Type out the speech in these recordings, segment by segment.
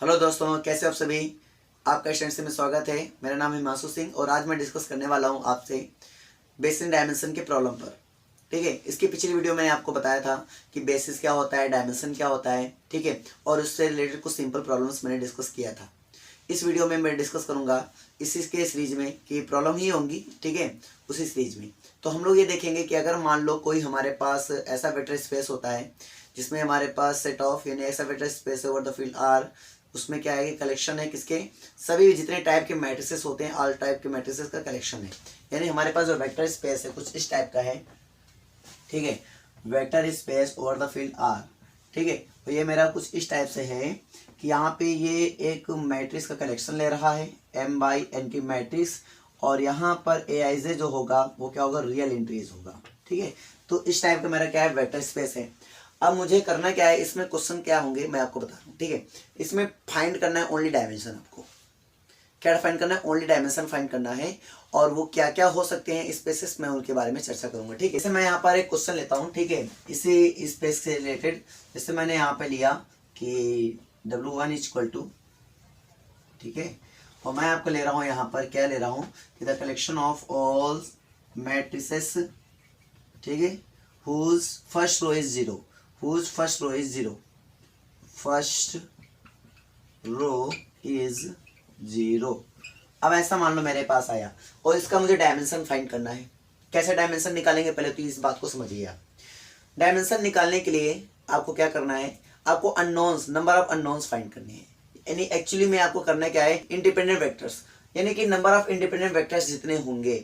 Hello दोस्तों, कैसे हो आप सभी। आपका स्टैंड से में स्वागत है। मेरा नाम है हिमांशु सिंह और आज मैं डिस्कस करने वाला हूं आपसे बेसिस डायमेंशन के प्रॉब्लम पर। ठीक है, इसकी पिछली वीडियो मैंने आपको बताया था कि बेसिस क्या होता है, डायमेंशन क्या होता है। ठीक है, और उससे रिलेटेड कुछ सिंपल प्रॉब्लम्स मैंने डिस्कस किया था। इस वीडियो में मैं डिस्कस करूंगा इसी के सीरीज में कि प्रॉब्लम ही होंगी। ठीक है, उसी सीरीज में तो हम लोग ये देखेंगे कि अगर मान लो कोई हमारे पास ऐसा वेक्टर स्पेस होता है जिसमें हमारे पास सेट ऑफ यानी ऐसा vector space over the field R, उसमें क्या है कि कलेक्शन है किसके, सभी जितने टाइप के मैट्रिसेस होते हैं ऑल टाइप के मैट्रिसेस का कलेक्शन है। यानी हमारे पास जो वेक्टर स्पेस है कुछ इस टाइप का है। ठीक है, vector space over the field R. ठीक है, तो ये मेरा कुछ इस टाइप से है कि यहाँ पे ये एक मैट्रिक्स का कलेक्शन ले रहा है m/n की मैट्रिक्स, और यहाँ पर aij जो होगा वो क्या होगा, रियल इंट्रीज होगा। ठीक है, तो इस टाइप का मेरा क्या है, वेक्टर स्पेस है। अब मुझे करना क्या है, इसमें क्वेश्चन क्या होंगे मैं आपको बता रहा हूँ। ठीक है, इसमें फाइंड करना है ओनली डायमेंशन। आपको क्या फाइंड करना है, ओनली डायमेंशन फाइंड करना है। और वो क्या क्या हो सकते हैं स्पेसेस, मैं उनके बारे में चर्चा करूंगा। ठीक है, जैसे मैं यहाँ पर एक क्वेश्चन लेता हूँ। ठीक है, इसी स्पेस से रिलेटेड जैसे मैंने यहाँ पे लिया कि W1 इक्वल टू, ठीक है, और मैं आपको ले रहा हूँ यहाँ पर क्या ले रहा हूँ कि the collection of all matrices, ठीक है, whose first row is zero, whose first row is zero, first row is zero. अब ऐसा मान लो मेरे पास आया और इसका मुझे डायमेंशन फाइंड करना है। कैसे डायमेंशन निकालेंगे, पहले तो इस बात को समझिए आप। डायमेंशन निकालने के लिए आपको क्या करना है, आपको unknowns, number of unknowns find करने हैं। यानी एक्चुअली में आपको करना क्या है, इंडिपेंडेंट वेक्टर्स, यानी कि नंबर ऑफ इंडिपेंडेंट वेक्टर्स जितने होंगे।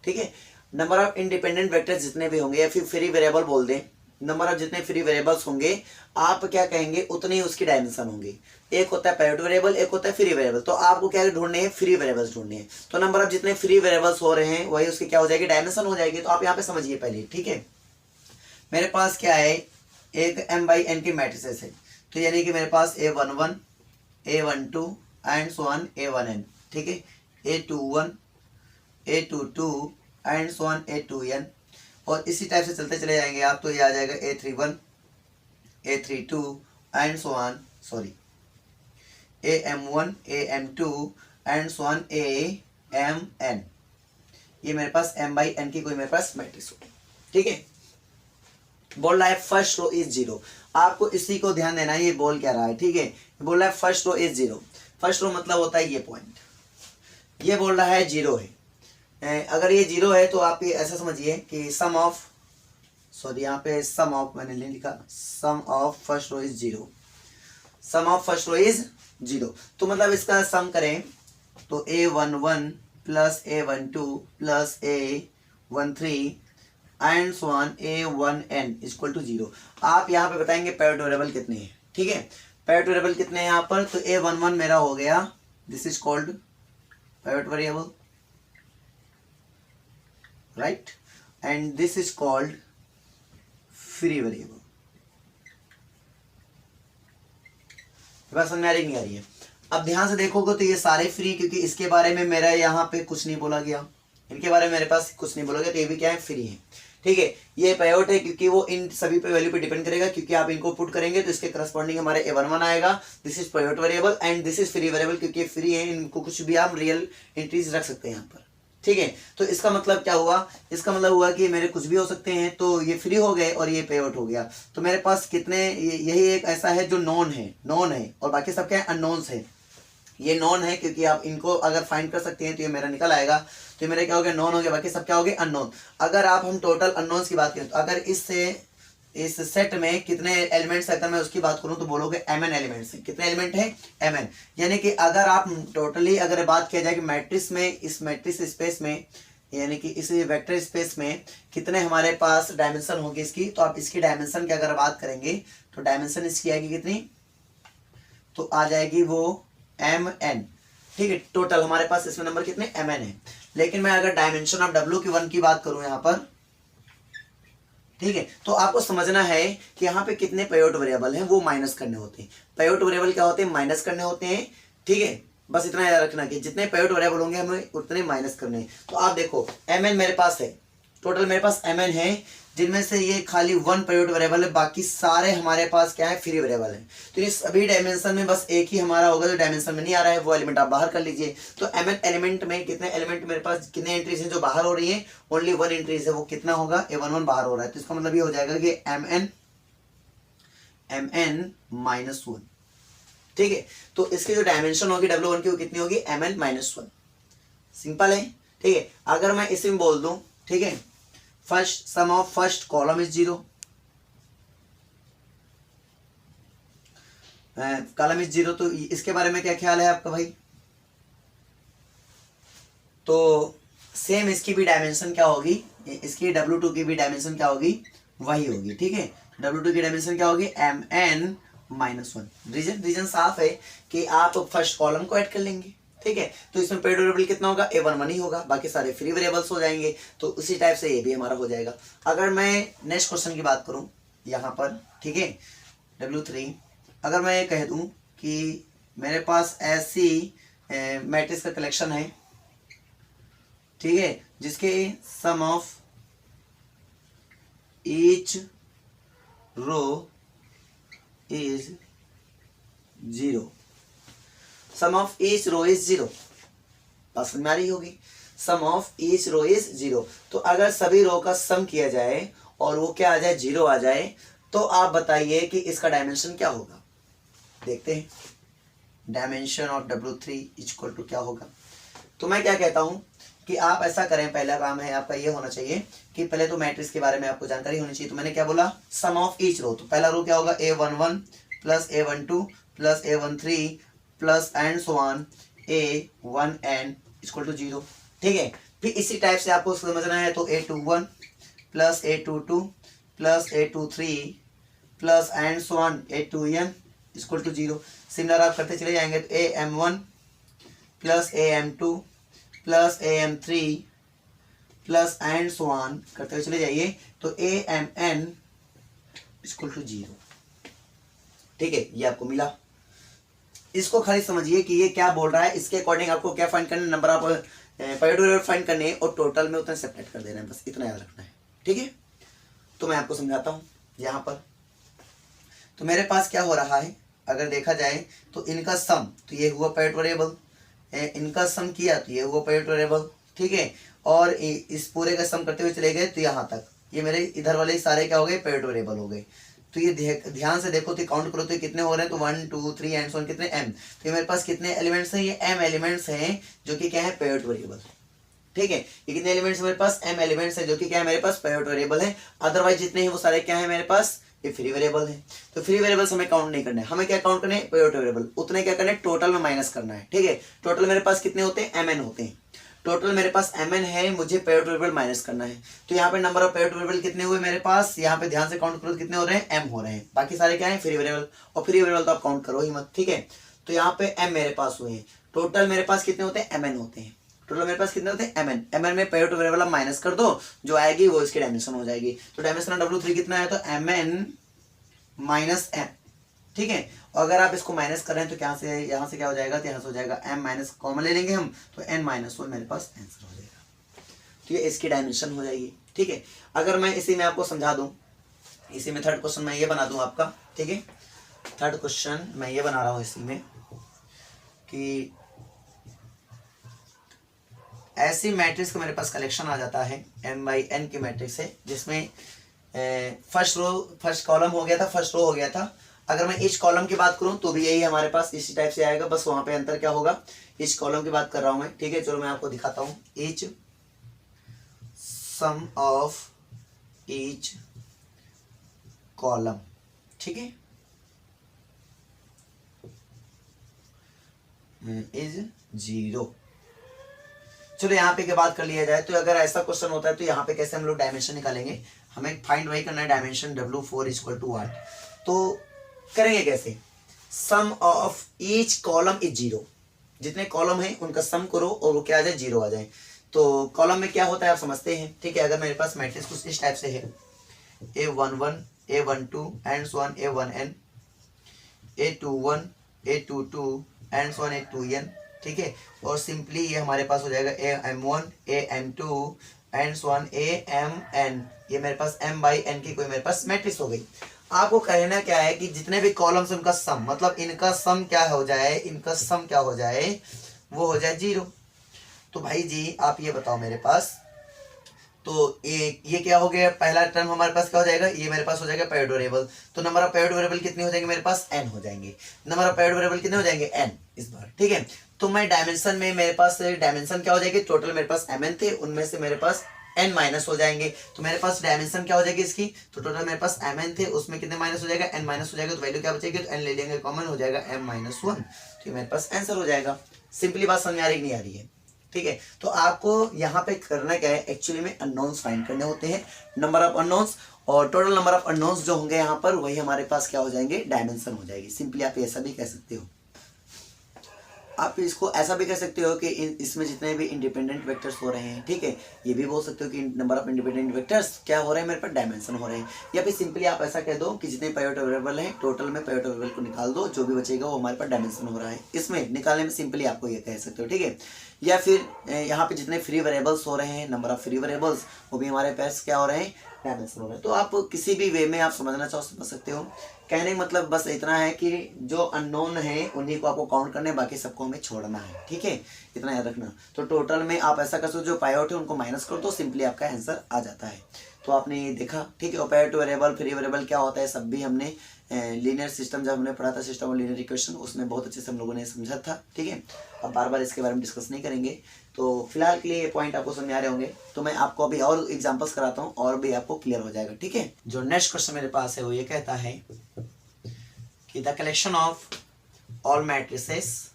ठीक है, नंबर ऑफ इंडिपेंडेंट वेक्टर्स जितने भी होंगे, या फिर फ्री वेरिएबल बोल दें, नंबर ऑफ जितने फ्री वेरिएबल्स होंगे आप क्या कहेंगे उतने ही उसकी डायमेंशन होंगे। एक होता है पायवट वेरिएबल, एक होता है फ्री वेरिएबल। तो आपको क्या ढूंढने हैं, फ्री वेरिएबल्स ढूंढने हैं। तो नंबर ऑफ जितने फ्री वेरिएबल्स हो रहे हैं वही उसकी क्या हो जाएगी, डायमेंशन हो जाएगी। तो आप यहाँ पे समझिए पहले। ठीक है, मेरे पास क्या है, एक m/n की मैट्रिसेस है। तो यानी कि मेरे पास a11 a12 and so on a1n। ठीक है, a21 a22 and so on a2n, और इसी टाइप से चलते चले जाएंगे आप। तो ये आ जाएगा a31 a32 and so on, sorry, am1 am2 and so on amn। ये मेरे पास m/n की कोई मेरे पास मैट्रिक्स होगी। ठीक है, बोल रहा है फर्स्ट रो इज जीरो। आपको इसी को ध्यान देना है, ये बोल क्या रहा है। ठीक है, बोल रहा है first row is zero. First row मतलब होता है ये पॉइंट, ये बोल रहा है जीरो है। अगर ये जीरो है तो आप ये ऐसा समझिए कि सम ऑफ, सॉरी यहाँ पे सम ऑफ मैंने नहीं लिखा, sum of first row is zero, sum of first row is zero. तो मतलब इसका सम करें तो a11 plus a12 plus a13 and so on a1n equal to zero. आप यहाँ पे बताएंगे पायवट वेरिएबल कितने हैं। ठीक है, पायवट वेरिएबल कितने हैं यहाँ पर, तो a11 मेरा हो गया, this is called pivot variable, right, and this is called free variable. बात समझ में आ रही नहीं आ रही है। अब ध्यान से देखोगे तो ये सारे फ्री, क्योंकि इसके बारे में मेरा यहाँ पे कुछ नहीं बोला गया, इनके बारे में मेरे पास कुछ नहीं बोला गया, तो ये भी क्या है, फ्री है। ठीक है, ये पायवट है क्योंकि वो इन सभी पे वैल्यू पे डिपेंड करेगा, क्योंकि आप इनको पुट करेंगे तो इसके करस्पॉन्डिंग हमारे a11 आएगा। This is pivot variable and this is free variable, क्योंकि फ्री है, इनको कुछ भी आप रियल एंट्रीज रख सकते हैं यहाँ पर। ठीक है, तो इसका मतलब क्या हुआ, इसका मतलब हुआ कि मेरे कुछ भी हो सकते हैं। तो ये फ्री हो गए और ये पायवट हो गया। तो मेरे पास कितने, यही एक ऐसा है जो नॉन है, नॉन है, और बाकी सब क्या है, अननोन्स है। ये नॉन है क्योंकि आप इनको अगर फाइंड कर सकते हैं तो ये मेरा निकल आएगा। तो मेरे क्या हो गया, नॉन हो गया, बाकी सब क्या हो गए, अननोन। अगर आप हम टोटल अननोन्स की बात करें तो अगर इस सेट में कितने एलिमेंट्स, अगर मैं उसकी बात करूं तो बोलोगे mn एलिमेंट्स हैं। कितने एलिमेंट हैं, mn। यानी कि अगर आप टोटली अगर बात किया जाए कि मैट्रिक्स में, इस मैट्रिक्स स्पेस में, यानी कि इस वेक्टर स्पेस में कितने हमारे पास डायमेंशन होगी इसकी, तो आप इसकी डायमेंशन की अगर बात करेंगे तो डायमेंशन इसकी आएगी कितनी, तो आ जाएगी वो mn। ठीक है, टोटल हमारे पास इसमें नंबर कितने, mn है। लेकिन मैं अगर डायमेंशन ऑफ W1 की बात करूं यहाँ पर, ठीक है, तो आपको समझना है कि यहाँ पे कितने पायवट वेरिएबल हैं वो माइनस करने होते हैं। पायवट वेरिएबल क्या होते हैं, माइनस करने होते हैं। ठीक है, बस इतना याद रखना कि जितने पायवट वेरिएबल होंगे हमें उतने माइनस करने हैं। तो आप देखो mn मेरे पास है, टोटल मेरे पास mn है, जिनमें से ये खाली वन पिवट वेरिएबल है, बाकी सारे हमारे पास क्या है, फ्री वेरिएबल है। तो ये सभी डायमेंशन में बस एक ही हमारा होगा जो डायमेंशन में नहीं आ रहा है, वो एलिमेंट आप बाहर कर लीजिए। तो mn एलिमेंट में कितने एलिमेंट मेरे पास, कितने एंट्रीज हैं जो बाहर हो रही है, ओनली वन एंट्रीज है, वो कितना होगा, a11 बाहर हो रहा है। तो इसका मतलब ये हो जाएगा कि mn -1, ठीक है। तो इसकी जो डायमेंशन होगी W1 की वो कितनी होगी, mn -1। सिंपल है, ठीक है। अगर मैं इसी में बोल दूं, ठीक है, first sum of first column is 0, column is 0, तो इसके बारे में क्या ख्याल है आपका भाई। तो सेम इसकी भी डायमेंशन क्या होगी, इसकी W2 की भी डायमेंशन क्या होगी, वही होगी, ठीक है। W2 की डायमेंशन क्या होगी, mn -1। रीजन साफ है कि आप फर्स्ट कॉलम को ऐड कर लेंगे, ठीक है। तो इसमें पेड वेरिएबल कितना होगा, a11 ही होगा, बाकी सारे फ्री वेरिएबल्स हो जाएंगे। तो उसी टाइप से ये भी हमारा हो जाएगा। अगर मैं नेक्स्ट क्वेश्चन की बात करूं यहाँ पर, ठीक है, W3, अगर मैं ये कह दूं कि मेरे पास ऐसी मैट्रिक्स का कलेक्शन है, ठीक है, जिसके sum of each row is 0, sum of each row is 0, बात समझ में आ रही होगी, sum of each row is 0। तो अगर सभी रो का सम किया जाए और वो क्या आ जाए, 0 आ जाए, तो आप बताइए कि इसका डायमेंशन क्या होगा। देखते हैं dimension of W3 equal to क्या होगा। तो मैं क्या कहता हूं कि आप ऐसा करें, पहला काम है आपका ये होना चाहिए कि पहले तो मैट्रिक्स के बारे में आपको जानकारी होनी चाहिए। तो मैंने क्या बोला, सम ऑफ ईच रो, तो पहला रो क्या होगा, a11 plus a12 plus a13 plus and so on a1n equal to 0, ठीक है। फिर इसी टाइप से आपको समझना है, तो a21 plus a22 plus a23 plus and so on a2n equal to 0। Similar आप करते चले जाएंगे, तो am1 plus am2 plus am3 plus and so on करते हुए चले जाइए, तो amn इक्वल टू 0, ठीक है। ये आपको मिला। इसको खाली समझिए कि ये क्या बोल रहा है, इसके अकॉर्डिंग आपको क्या फाइंड करना है, नंबर ऑफ पाइवट फाइंड करने हैं और टोटल में उतना सेपरेट कर देना है, बस इतना याद रखना है, ठीक है। तो मैं आपको समझाता हूँ यहाँ पर। तो मेरे पास क्या हो रहा है, अगर देखा जाए तो इनका सम, तो ये हुआ पाइवट वेरिएबल, इनका सम किया तो ये हुआ पाइवट वेरिएबल, ठीक है। और इस पूरे का सम करते हुए चले गए तो यहाँ तक ये मेरे इधर वाले सारे क्या हो गए, पाइवट वेरिएबल हो गए। तो ये ध्यान से देखो, तो काउंट करो तो कितने हो रहे हैं, तो 1 2 3 एंड सो ऑन, कितने m। तो ये मेरे पास कितने एलिमेंट्स हैं, ये m एलिमेंट्स हैं जो कि क्या है, पाइवट वेरिएबल, ठीक है। ये कितने एलिमेंट्स मेरे पास, m एलिमेंट्स है जो कि क्या है, मेरे पास पाइवट वेरिएबल है। अदरवाइज जितने हैं वो सारे क्या है मेरे पास, ये फ्री वेरिएबल है। तो फ्री वेरिएबल्स हमें काउंट नहीं करना है, हमें क्या काउंट करना है, पाइवट वेरिएबल। उतने क्या करना है, टोटल में माइनस करना है, ठीक है। टोटल मेरे पास कितने होते हैं, mn होते हैं। टोटल मेरे पास mn है, मुझे पाइवट वेरिएबल माइनस करना है। तो यहाँ पे नंबर ऑफ पाइवट वेरिएबल कितने हुए मेरे पास, यहाँ पे ध्यान से काउंट करो कितने हो रहे हैं, m हो रहे हैं। बाकी सारे क्या है, फ्री वेरिएबल, और फ्री वेरिएबल तो आप काउंट करो ही मत, ठीक है। तो यहाँ पे m मेरे पास हुए हैं। टोटल मेरे पास कितने होते हैं, mn होते हैं। टोटल मेरे पास कितने होते हैं, mn में पाइवट वेरिएबल आप माइनस कर दो, जो आएगी वो इसकी डायमेंशन हो जाएगी। तो डायमेंशन ऑफ W3 कितना है, तो mn माइनस m, ठीक है। और अगर आप इसको माइनस कर रहे हैं तो यहाँ से क्या हो जाएगा, तो यहाँ से हो जाएगा m माइनस, कॉमन ले लेंगे हम, तो n -1 मेरे पास आंसर हो जाएगा। तो ये इसकी डायमेंशन हो जाएगी, ठीक है। अगर मैं इसी में आपको समझा दूं, इसी में थर्ड क्वेश्चन मैं ये बना दूं आपका, ठीक है। थर्ड क्वेश्चन मैं ये बना रहा हूँ इसी में कि ऐसी मैट्रिक्स का मेरे पास कलेक्शन आ जाता है, m/n की मैट्रिक्स है, जिसमें फर्स्ट कॉलम हो गया था, फर्स्ट रो हो गया था। अगर मैं ईच कॉलम की बात करूं तो भी यही हमारे पास इसी टाइप से आएगा, बस वहां पे अंतर क्या होगा, ईच कॉलम की बात कर रहा हूं मैं, ठीक है। चलो मैं आपको दिखाता हूं, each sum of each column, ठीक है, इज 0। चलो यहाँ पे क्या बात कर लिया जाए, तो अगर ऐसा क्वेश्चन होता है तो यहाँ पे कैसे हम लोग डायमेंशन निकालेंगे, हमें फाइंड वही करना है, डायमेंशन W4 इक्वल टू 8। तो करेंगे कैसे, सम ऑफ ईच कॉलम इज 0, जितने कॉलम हैं उनका सम करो और वो क्या आ जाए, 0 आ जाए। तो कॉलम में क्या होता है आप समझते हैं, ठीक है। अगर मेरे पास मैट्रिक्स कुछ इस टाइप से है, a11 a12 and so on a1n, a21 a22 and so on a2n, ठीक है। और सिंपली ये हमारे पास हो जाएगा am1 am2 and so on amn ये मेरे पास m बाई n की कोई मेरे पास मैट्रिक्स हो गई। आपको कहना क्या है कि जितने भी कॉलम्स उनका सम, मतलब इनका सम क्या हो जाए, इनका सम क्या हो जाए, वो हो जाए 0। तो भाई जी आप ये बताओ मेरे पास, तो ये क्या हो गया, पहला टर्म हमारे पास क्या हो जाएगा, ये मेरे पास हो जाएगा पाइवट वेरिएबल। तो नंबर ऑफ पाइवट वेरिएबल कितने हो जाएंगे मेरे पास, n हो जाएंगे। नंबर ऑफ पाइवट वेरिएबल कितने हो जाएंगे, n इस बार, ठीक है। तो मैं डायमेंशन में मेरे पास डायमेंशन क्या हो जाएगी, टोटल मेरे पास mn थे, उनमें से मेरे पास n माइनस हो जाएंगे। तो मेरे पास डायमेंशन क्या हो जाएगी इसकी, तो टोटल मेरे पास mn थे, उसमें कितने माइनस हो जाएगा, n माइनस हो जाएगा। तो वैल्यू क्या बचेगी, तो n ले लेंगे कॉमन, हो जाएगा m-1। तो ये मेरे पास आंसर हो जाएगा। सिंपली बात समझ आ रही नहीं आ रही है, ठीक है। तो आपको यहाँ पे करना क्या है, एक्चुअली में अननोन्स फाइंड करने होते हैं, नंबर ऑफ अननोन्स, और टोटल नंबर ऑफ अननोन्स जो होंगे यहाँ पर वही हमारे पास क्या हो जाएंगे, डायमेंशन हो जाएगी। सिंपली आप ऐसा भी कह सकते हो, आप इसको ऐसा भी कह सकते हो कि इसमें जितने भी इंडिपेंडेंट वेक्टर्स हो रहे हैं, ठीक है, ये भी बोल सकते हो कि नंबर ऑफ इंडिपेंडेंट वेक्टर्स क्या हो रहे हैं मेरे पास, डायमेंशन हो रहे हैं। या फिर सिंपली आप ऐसा कह दो कि जितने पाइवट वेरिएबल हैं टोटल में पाइवट वेरिएबल को निकाल दो, जो भी बचेगा वो हमारे पास डायमेंशन हो रहा है। इसमें निकालने में सिंपली आपको ये कह सकते हो, ठीक है। या फिर यहाँ पे जितने फ्री वेरिएबल्स हो रहे हैं, नंबर ऑफ फ्री वेरिएबल्स, वो भी हमारे पास क्या हो रहे हैं, डायमेंशन हो रहे हैं। तो आप किसी भी वे में आप समझना चाहो समझ सकते हो। कहने का मतलब बस इतना है कि जो अननोन है उन्हीं को आपको काउंट करना है, बाकी सबको हमें छोड़ना है, ठीक है, इतना याद रखना। तो टोटल में आप ऐसा कर सकते हो, जो पाइवट है उनको माइनस कर दो, सिंपली आपका आंसर आ जाता है। तो आपने ये देखा, ठीक है। और पाइवट वेरिएबल, फ्री वेरिएबल क्या होता है, सब भी हमने लीनियर सिस्टम जब हमने पढ़ा था, सिस्टम ऑफ लीनियर इक्वेशन, उसमें बहुत अच्छे से हम लोगों ने समझा था, ठीक है। अब बार बार इसके बारे में डिस्कस नहीं करेंगे। तो फिलहाल के लिए ये पॉइंट आपको समझ आ रहे होंगे। तो मैं आपको अभी और एग्जांपल्स कराता हूँ और भी आपको क्लियर हो जाएगा, ठीक है। जो नेक्स्ट क्वेश्चन मेरे पास है वो ये कहता है कि the collection of all matrices,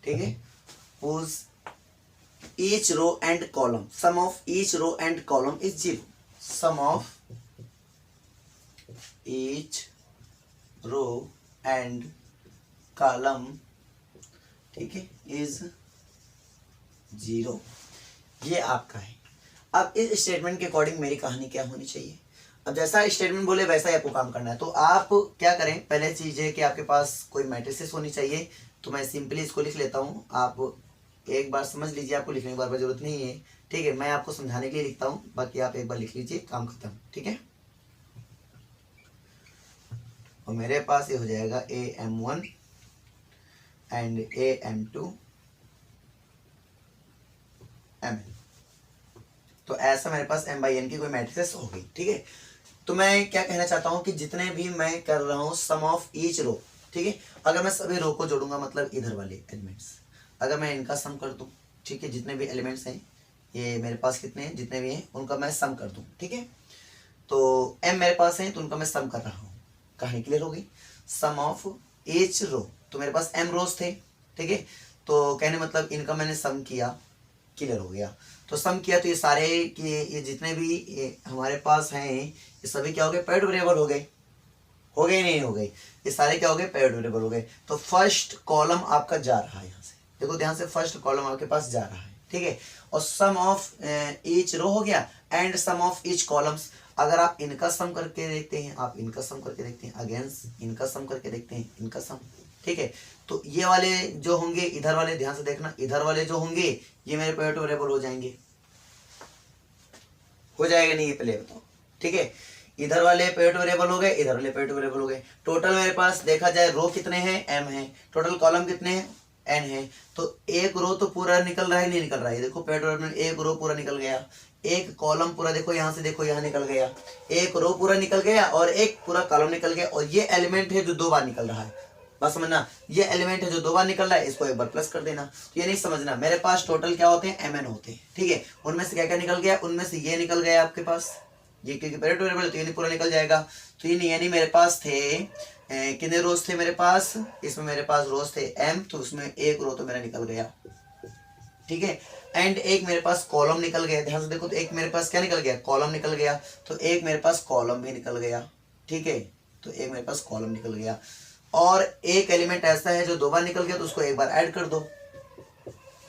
ठीक है, whose each row and column, sum of each row and column is 0, sum of each row and column, ठीक है, is 0। ये आपका है। अब इस स्टेटमेंट के अकॉर्डिंग मेरी कहानी क्या होनी चाहिए, अब जैसा स्टेटमेंट बोले वैसा ही आपको काम करना है। तो आप क्या करें, पहले चीज है कि आपके पास कोई मैट्रिसेस होनी चाहिए। तो मैं सिंपली इसको लिख लेता हूँ, आप एक बार समझ लीजिए, आपको लिखने की बार बार जरूरत नहीं है, ठीक है। मैं आपको समझाने के लिए लिखता हूँ, बाकी आप एक बार लिख लीजिए, काम खत्म, ठीक है। और मेरे पास ये हो जाएगा AM1 एंड AM2 MN। तो ऐसा मेरे पास M/N की कोई मैट्रिसेस हो गई, ठीक है। तो मैं क्या कहना चाहता हूँ कि जितने भी मैं कर रहा हूँ सम ऑफ ईच रो, ठीक है, अगर मैं सभी रो को जोड़ूंगा, मतलब इधर वाले एलिमेंट्स, अगर मैं इनका सम कर दूं, ठीक है, जितने भी एलिमेंट्स हैं ये मेरे पास कितने हैं, जितने भी हैं उनका मैं सम कर दूं, ठीक है। तो m मेरे पास है तो उनका मैं सम कर रहा हूँ, कहानी क्लियर हो गई। सम ऑफ ईच रो, तो मेरे पास m रोज थे, ठीक है। तो कहने मतलब इनका मैंने सम किया, क्लियर हो गया। तो सम किया तो ये सारे ये जितने भी ये हमारे पास हैं ये सभी क्या हो गए, पाइवट वेरिएबल हो गए, हो गए नहीं हो गए, ये सारे क्या हो गए, पाइवट वेरिएबल हो गए। तो फर्स्ट कॉलम आपका जा रहा है यहाँ से, देखो ध्यान से, फर्स्ट कॉलम आपके पास जा रहा है, ठीक है। और सम ऑफ ईच रो हो गया and sum of each columns. अगर आप इनका सम करके देखते हैं, आप इनका सम करके देखते हैं, अगेंस्ट इनका सम करके देखते हैं, इनका सम, ठीक है। तो ये वाले जो होंगे, इधर वाले ध्यान से देखना, इधर वाले जो होंगे ये मेरे पाइवट वेरिएबल हो जाएंगे, हो जाएगा नहीं, ये पहले बताओ, ठीक है। इधर वाले पाइवट वेरिएबल हो गए, इधर वाले पाइवट वेरिएबल हो गए। टोटल मेरे पास देखा जाए रो कितने हैं, m है, टोटल कॉलम कितने हैं, n है। तो एक रो तो पूरा निकल रहा है, नहीं निकल रहा है, देखो पाइवट वेरिएबल एक रो पूरा निकल गया, एक कॉलम पूरा, देखो यहाँ से देखो यहाँ निकल गया, एक रो पूरा निकल गया और एक पूरा कॉलम निकल गया। और ये एलिमेंट है जो 2 बार निकल रहा है, बस समझना, ये एलिमेंट है जो 2 बार निकल रहा है, इसको एक बार प्लस कर देना। तो ये नहीं समझना, मेरे पास टोटल क्या होते हैं, mn होते हैं, ठीक है। उनमें से क्या क्या निकल गया, उनमें से ये निकल गया आपके पास, ये क्योंकि पाइवट वेरिएबल तो ये नहीं पूरा निकल जाएगा। तो ये नहीं, यानी मेरे पास थे कितने रोज थे मेरे पास, इसमें मेरे पास रोज थे m, तो उसमें एक रो तो मेरा निकल गया, ठीक है। एंड एक मेरे पास कॉलम निकल गया, ध्यान से देखो, तो एक मेरे पास क्या निकल गया, कॉलम निकल गया। तो एक मेरे पास कॉलम भी निकल गया, ठीक है। तो एक मेरे पास कॉलम निकल गया। और एक एलिमेंट ऐसा है जो 2 बार निकल गया, तो उसको एक बार ऐड कर दो,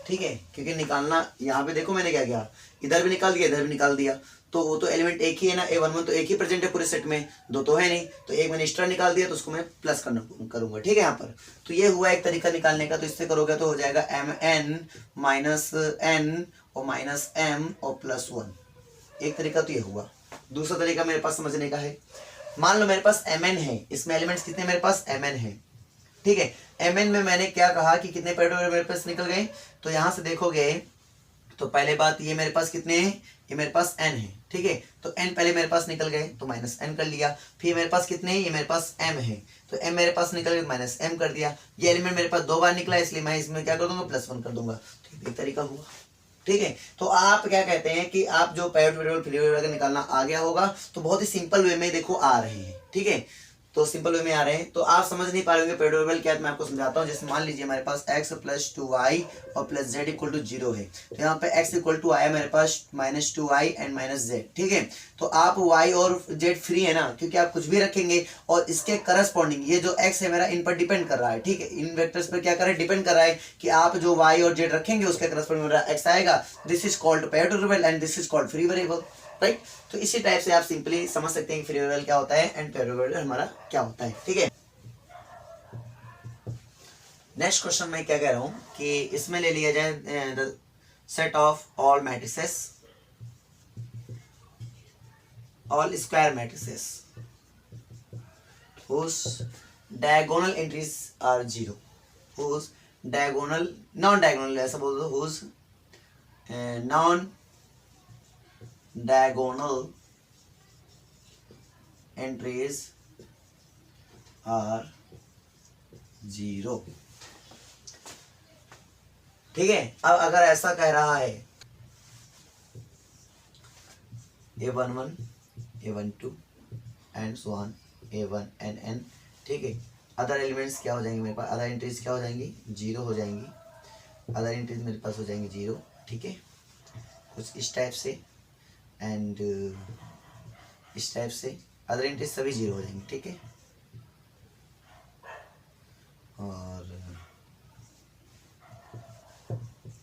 ठीक है। क्योंकि निकालना, यहाँ पे देखो मैंने क्या किया, इधर भी निकाल दिया, इधर भी निकाल दिया। तो वो तो एलिमेंट एक ही है ना, A11 तो एक ही प्रेजेंट है पूरे सेट में, 2 तो है नहीं। तो एक मैंने एक्स्ट्रा निकाल दिया, तो उसको मैं प्लस करूंगा, ठीक है यहाँ पर। तो ये हुआ एक तरीका निकालने का। तो इससे करोगे तो हो जाएगा mn माइनस n और माइनस m और प्लस 1, एक तरीका तो ये हुआ। दूसरा तरीका मेरे पास समझने का है, मान लो मेरे पास mn है, इसमें एलिमेंट्स कितने मेरे पास mn है, ठीक है। mn में मैंने क्या कहा कि कितने पेरियोड मेरे पास निकल गए, तो यहां से देखोगे तो पहले बात ये मेरे पास कितने हैं, ये मेरे पास n है, ठीक है। तो n पहले मेरे पास निकल गए तो माइनस n कर लिया, फिर मेरे पास कितने हैं, ये मेरे पास m है, तो m मेरे पास निकल गए माइनस m कर दिया। ये एलिमेंट मेरे पास 2 बार निकला, इसलिए मैं इसमें क्या कर दूंगा, +1 कर दूंगा। तो ये तरीका हुआ, ठीक है। तो आप क्या कहते हैं कि आप जो पेरियोड वेरिएबल फ्री वेरिएबल निकालना आ गया होगा, तो बहुत ही सिंपल वे में देखो आ रहे हैं, ठीक है। तो सिंपल वे में आ रहे हैं, तो आप समझ नहीं पा रहे होंगे पेरियोड वेरिएबल क्या है, तो मैं आपको समझाता हूँ। जैसे मान लीजिए हमारे पास x + 2y और +z = 0 है, तो यहाँ पे x = आया मेरे पास -2y एंड -z, ठीक है। तो आप y और z फ्री है ना, क्योंकि आप कुछ भी रखेंगे और इसके करस्पॉन्डिंग ये जो x है मेरा इन पर डिपेंड कर रहा है, ठीक है। इन वेक्टर्स पर क्या कर रहा है, डिपेंड कर रहा है कि आप जो y और z रखेंगे उसके करस्पॉन्डिंग मेरा x आएगा। This is called period variable and this is called free variable, right. तो इसी टाइप से आप सिंपली समझ सकते हैं कि फ्री वेरिएबल क्या होता है एंड पेरियोड वेरिएबल हमारा क्या होता है, ठीक है। नेक्स्ट क्वेश्चन मैं क्या कह रहा हूं कि इसमें ले लिया जाए the set of all matrices, all square matrices whose diagonal entries are 0, whose diagonal non diagonal ऐसा बोल दो, whose non diagonal entries are 0, ठीक है। अब अगर ऐसा कह रहा है a11 a12 and so on a1 and n, ठीक है। अदर एलिमेंट्स क्या हो जाएंगे मेरे पास, अदर एंट्रीज क्या हो जाएंगी, 0 हो जाएंगी, अदर एंट्रीज मेरे पास हो जाएंगी 0, ठीक है। कुछ इस टाइप से एंड इस टाइप से अदर एंट्रीज सभी 0 हो जाएंगी, ठीक है। और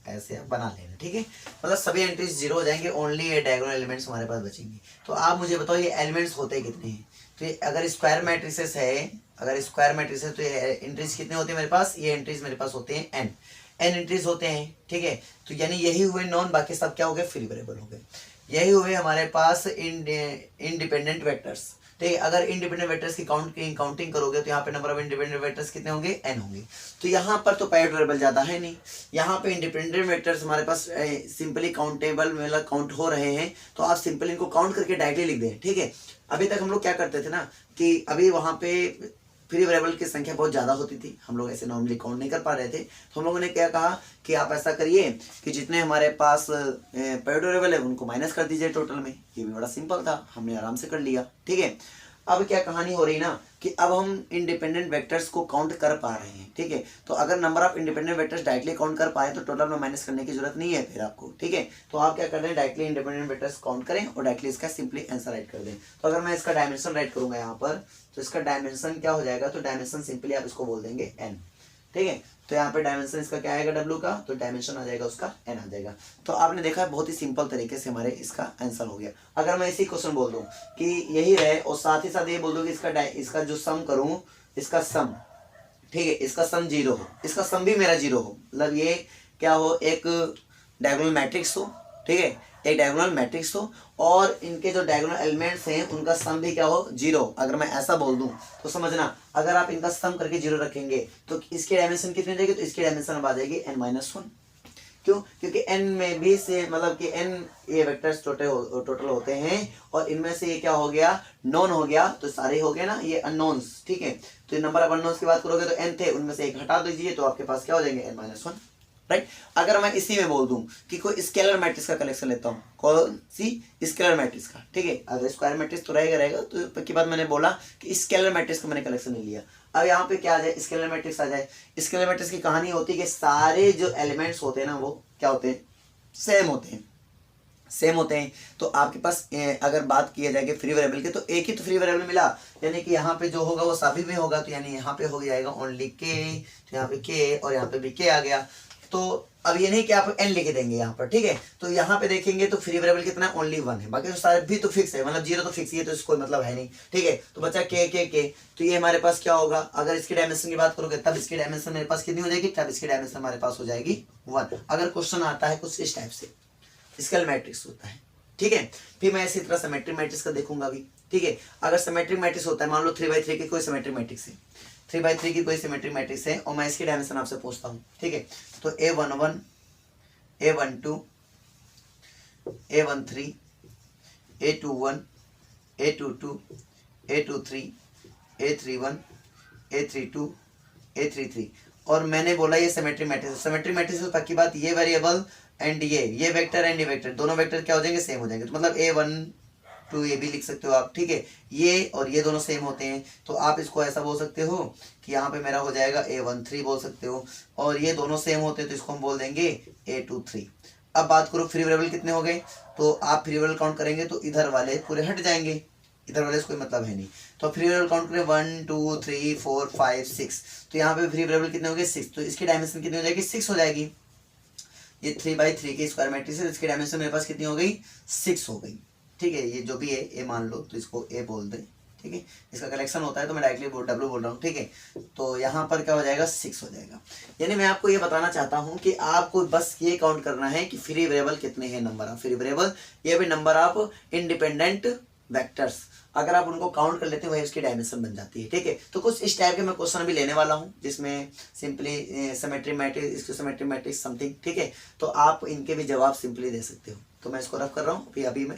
ऐसे आप बना लेना, ठीक है। मतलब सभी एंट्रीज 0 हो जाएंगे, ओनली ये डायगोनल एलिमेंट्स हमारे पास बचेंगे। तो आप मुझे बताओ ये एलिमेंट्स होते कितने हैं, तो ये अगर स्क्वायर मैट्रिसेस है, अगर स्क्वायर मैट्रिक्स है तो ये एंट्रीज कितने होते हैं मेरे पास, ये एंट्रीज मेरे पास होते हैं n एंट्रीज होते हैं, ठीक है। तो यानी यही हुए नॉन, बाकी सब क्या हो गए, फ्री वेरिएबल हो गए। यही हुए हमारे पास इंडिपेंडेंट वेक्टर्स, ठीक है। अगर इंडिपेंडेंट वेक्टर्स की काउंटिंग करोगे तो यहाँ पे नंबर ऑफ इंडिपेंडेंट वेक्टर्स कितने होंगे, n होंगे। तो यहाँ पर तो पेरियोड वेरिएबल ज्यादा है नहीं, यहाँ पे इंडिपेंडेंट वेक्टर्स हमारे पास सिंपली काउंटेबल मतलब काउंट हो रहे हैं, तो आप सिंपली इनको काउंट करके डायरेक्टली लिख दें, ठीक है। अभी तक हम लोग क्या करते थे ना कि अभी वहाँ पे फ्री वेरिएबल की संख्या बहुत ज़्यादा होती थी, हम लोग ऐसे नॉर्मली काउंट नहीं कर पा रहे थे, तो हम लोगों ने क्या कहा कि आप ऐसा करिए कि जितने हमारे पास पेरियोड वेरिएबल है उनको माइनस कर दीजिए टोटल में। ये भी बड़ा सिंपल था, हमने आराम से कर लिया, ठीक है। अब क्या कहानी हो रही ना कि अब हम इंडिपेंडेंट वेक्टर्स को काउंट कर पा रहे हैं, ठीक है। तो अगर number of independent vectors directly count कर पाए तो टोटल में माइनस करने की जरूरत नहीं है फिर आपको, ठीक है। तो आप क्या कर रहे हैं, डायरेक्टली इंडिपेंडेंट वेक्टर्स काउंट करें और डायरेक्टली इसका सिंपली आंसर राइट कर दें। तो अगर मैं इसका डायमेंशन राइट करूंगा यहाँ पर, तो इसका डायमेंशन क्या हो जाएगा, तो डायमेंशन सिंपली आप इसको बोल देंगे n, ठीक है। तो यहाँ पे डायमेंशन इसका क्या आएगा w का, तो डायमेंशन आ जाएगा उसका n आ जाएगा। तो आपने देखा बहुत ही सिंपल तरीके से हमारे इसका आंसर हो गया। अगर मैं इसी क्वेश्चन बोल दूं कि यही रहे और साथ ही साथ ये बोल दूं कि इसका जो सम करूं, इसका सम, ठीक है, इसका सम 0 हो, इसका सम भी मेरा 0 हो, मतलब ये क्या हो, एक डायगोनल मैट्रिक्स हो, ठीक है, एक डायगोनल मैट्रिक्स हो और इनके जो डायगोनल एलिमेंट्स हैं उनका सम भी क्या हो, 0। अगर मैं ऐसा बोल दूं तो समझना, अगर आप इनका सम करके 0 रखेंगे तो इसकी डायमेंशन कितनी जाएगी, तो इसकी डायमेंशन अब आ जाएगी n-1। क्यों, क्योंकि n में भी से मतलब कि n ये वेक्टर्स टोटल होते हैं और इनमें से ये क्या हो गया, नॉन हो गया, तो सारे हो गए ना ये अननोन्स, ठीक है। तो नंबर ऑफ अननोन्स की बात करोगे तो n थे, उनमें से एक हटा दीजिए तो आपके पास क्या हो जाएंगे, n-1, राइट। अगर मैं इसी में बोल दूं कि कोई स्केलर मैट्रिक्स का कलेक्शन लेता हूं, कौन सी, स्केलर मैट्रिक्स का, ठीक है। अगर स्क्वायर मैट्रिक्स तो रहेगा तो पक्की बात मैंने बोला कि स्केलर मैट्रिक्स का मैंने कलेक्शन ले लिया। अब यहाँ पे क्या आ जाए, स्केलर मैट्रिक्स आ जाए। स्केलर मैट्रिक्स की कहानी होती है कि सारे जो एलिमेंट्स होते हैं ना वो क्या होते हैं, सेम होते हैं। तो आपके पास अगर बात किया जाए फ्री वेरिएबल की, तो एक ही तो फ्री वेरिएबल मिला, यानी कि यहाँ पे जो होगा वो सभी में होगा, तो यानी यहाँ पे हो जाएगा ओनली के, तो यहाँ पे के और यहाँ पे भी के आ गया। तो अब ये नहीं कि आप n लिख देंगे यहाँ पर, ठीक है। तो यहाँ पे देखेंगे तो फ्री वेरिएबल कितना है, ओनली 1 है, बाकी तो सारे भी तो फिक्स है, मतलब 0 तो फिक्स है, तो इसको कोई मतलब है नहीं, ठीक है। तो बच्चा के तो ये हमारे पास क्या होगा, अगर इसकी डायमेंशन की बात करोगे तब इसकी डायमेंशन मेरे पास कितनी हो जाएगी, तब इसकी डायमेंशन हमारे पास हो जाएगी 1। अगर क्वेश्चन आता है कुछ इस टाइप से, स्केलर मैट्रिक्स होता है, ठीक है। फिर मैं इसी तरह सिमेट्रिक मैट्रिक्स का देखूंगा भी, ठीक है। अगर सिमेट्रिक मैट्रिक्स होता है, मान लो 3/3 की कोई सिमेट्रिक मैट्रिक्स है, 3/3 की कोई सिमेट्रिक मैट्रिक्स है और मैं इसकी डायमेंशन आपसे पूछता हूँ, ठीक है। तो A11 A12 A13 A21 A22 A23 A31 A32 A33 और मैंने बोला ये सिमेट्रिक मैट्रिक्स। सिमेट्रिक मैट्रिक्स पक्की बात, ये वेरिएबल एंड ये वेक्टर एंड ये वेक्टर दोनों वेक्टर क्या हो जाएंगे, सेम हो जाएंगे। तो मतलब A12 ये भी लिख सकते हो आप, ठीक है। ये और ये दोनों सेम होते हैं तो आप इसको ऐसा बोल सकते हो कि यहाँ पे मेरा हो जाएगा A13 बोल सकते हो, और ये दोनों सेम होते हैं तो इसको हम बोल देंगे A23। अब बात करो फ्री वेरिएबल कितने हो गए, तो आप फ्री वेरिएबल काउंट करेंगे तो इधर वाले पूरे हट जाएंगे, इधर वाले से कोई मतलब है नहीं। तो फ्री वेरिएबल काउंट करें 1 2 3 4 5 6, तो यहाँ पे फ्री वेरिएबल कितने हो गए 6, तो इसकी डायमेंशन कितनी हो जाएगी 6 हो जाएगी। ये 3/3 की स्क्वायर मैट्रिक्स है, इसकी डायमेंशन मेरे पास कितनी हो गई 6 हो गई, ठीक है। ये जो भी है ए मान लो तो इसको ए बोल दे, ठीक है। इसका कलेक्शन होता है तो मैं डायरेक्टली W बोल रहा हूँ, ठीक है। तो यहाँ पर क्या हो जाएगा 6 हो जाएगा। यानी मैं आपको ये बताना चाहता हूँ कि आपको बस ये काउंट करना है कि फ्री वेरिएबल कितने हैं, नंबर ऑफ फ्री वेरिएबल, ये भी नंबर ऑफ इंडिपेंडेंट वेक्टर्स। अगर आप उनको काउंट कर लेते हो वही उसकी डायमेंशन बन जाती है, ठीक है। तो कुछ इस टाइप के मैं क्वेश्चन भी लेने वाला हूँ जिसमें सिंपली सिमेट्रिक मैट्रिक्स, इसको सिमेट्रिक मैट्रिक्स समथिंग, ठीक है। तो आप इनके भी जवाब सिंपली दे सकते हो। तो मैं इसको रफ कर रहा हूँ, अभी मैं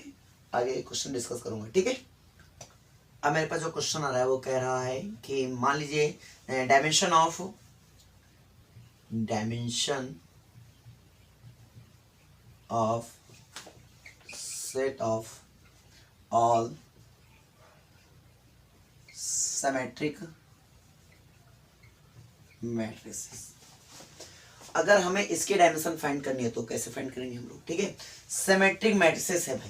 आगे क्वेश्चन डिस्कस करूंगा, ठीक है। अब मेरे पास जो क्वेश्चन आ रहा है वो कह रहा है कि मान लीजिए dimension of set of all symmetric matrices. अगर हमें इसकी डायमेंशन फाइंड करनी है तो कैसे फाइंड करेंगे हम लोग, ठीक है। सिमेट्रिक मैट्रिसेस है भाई,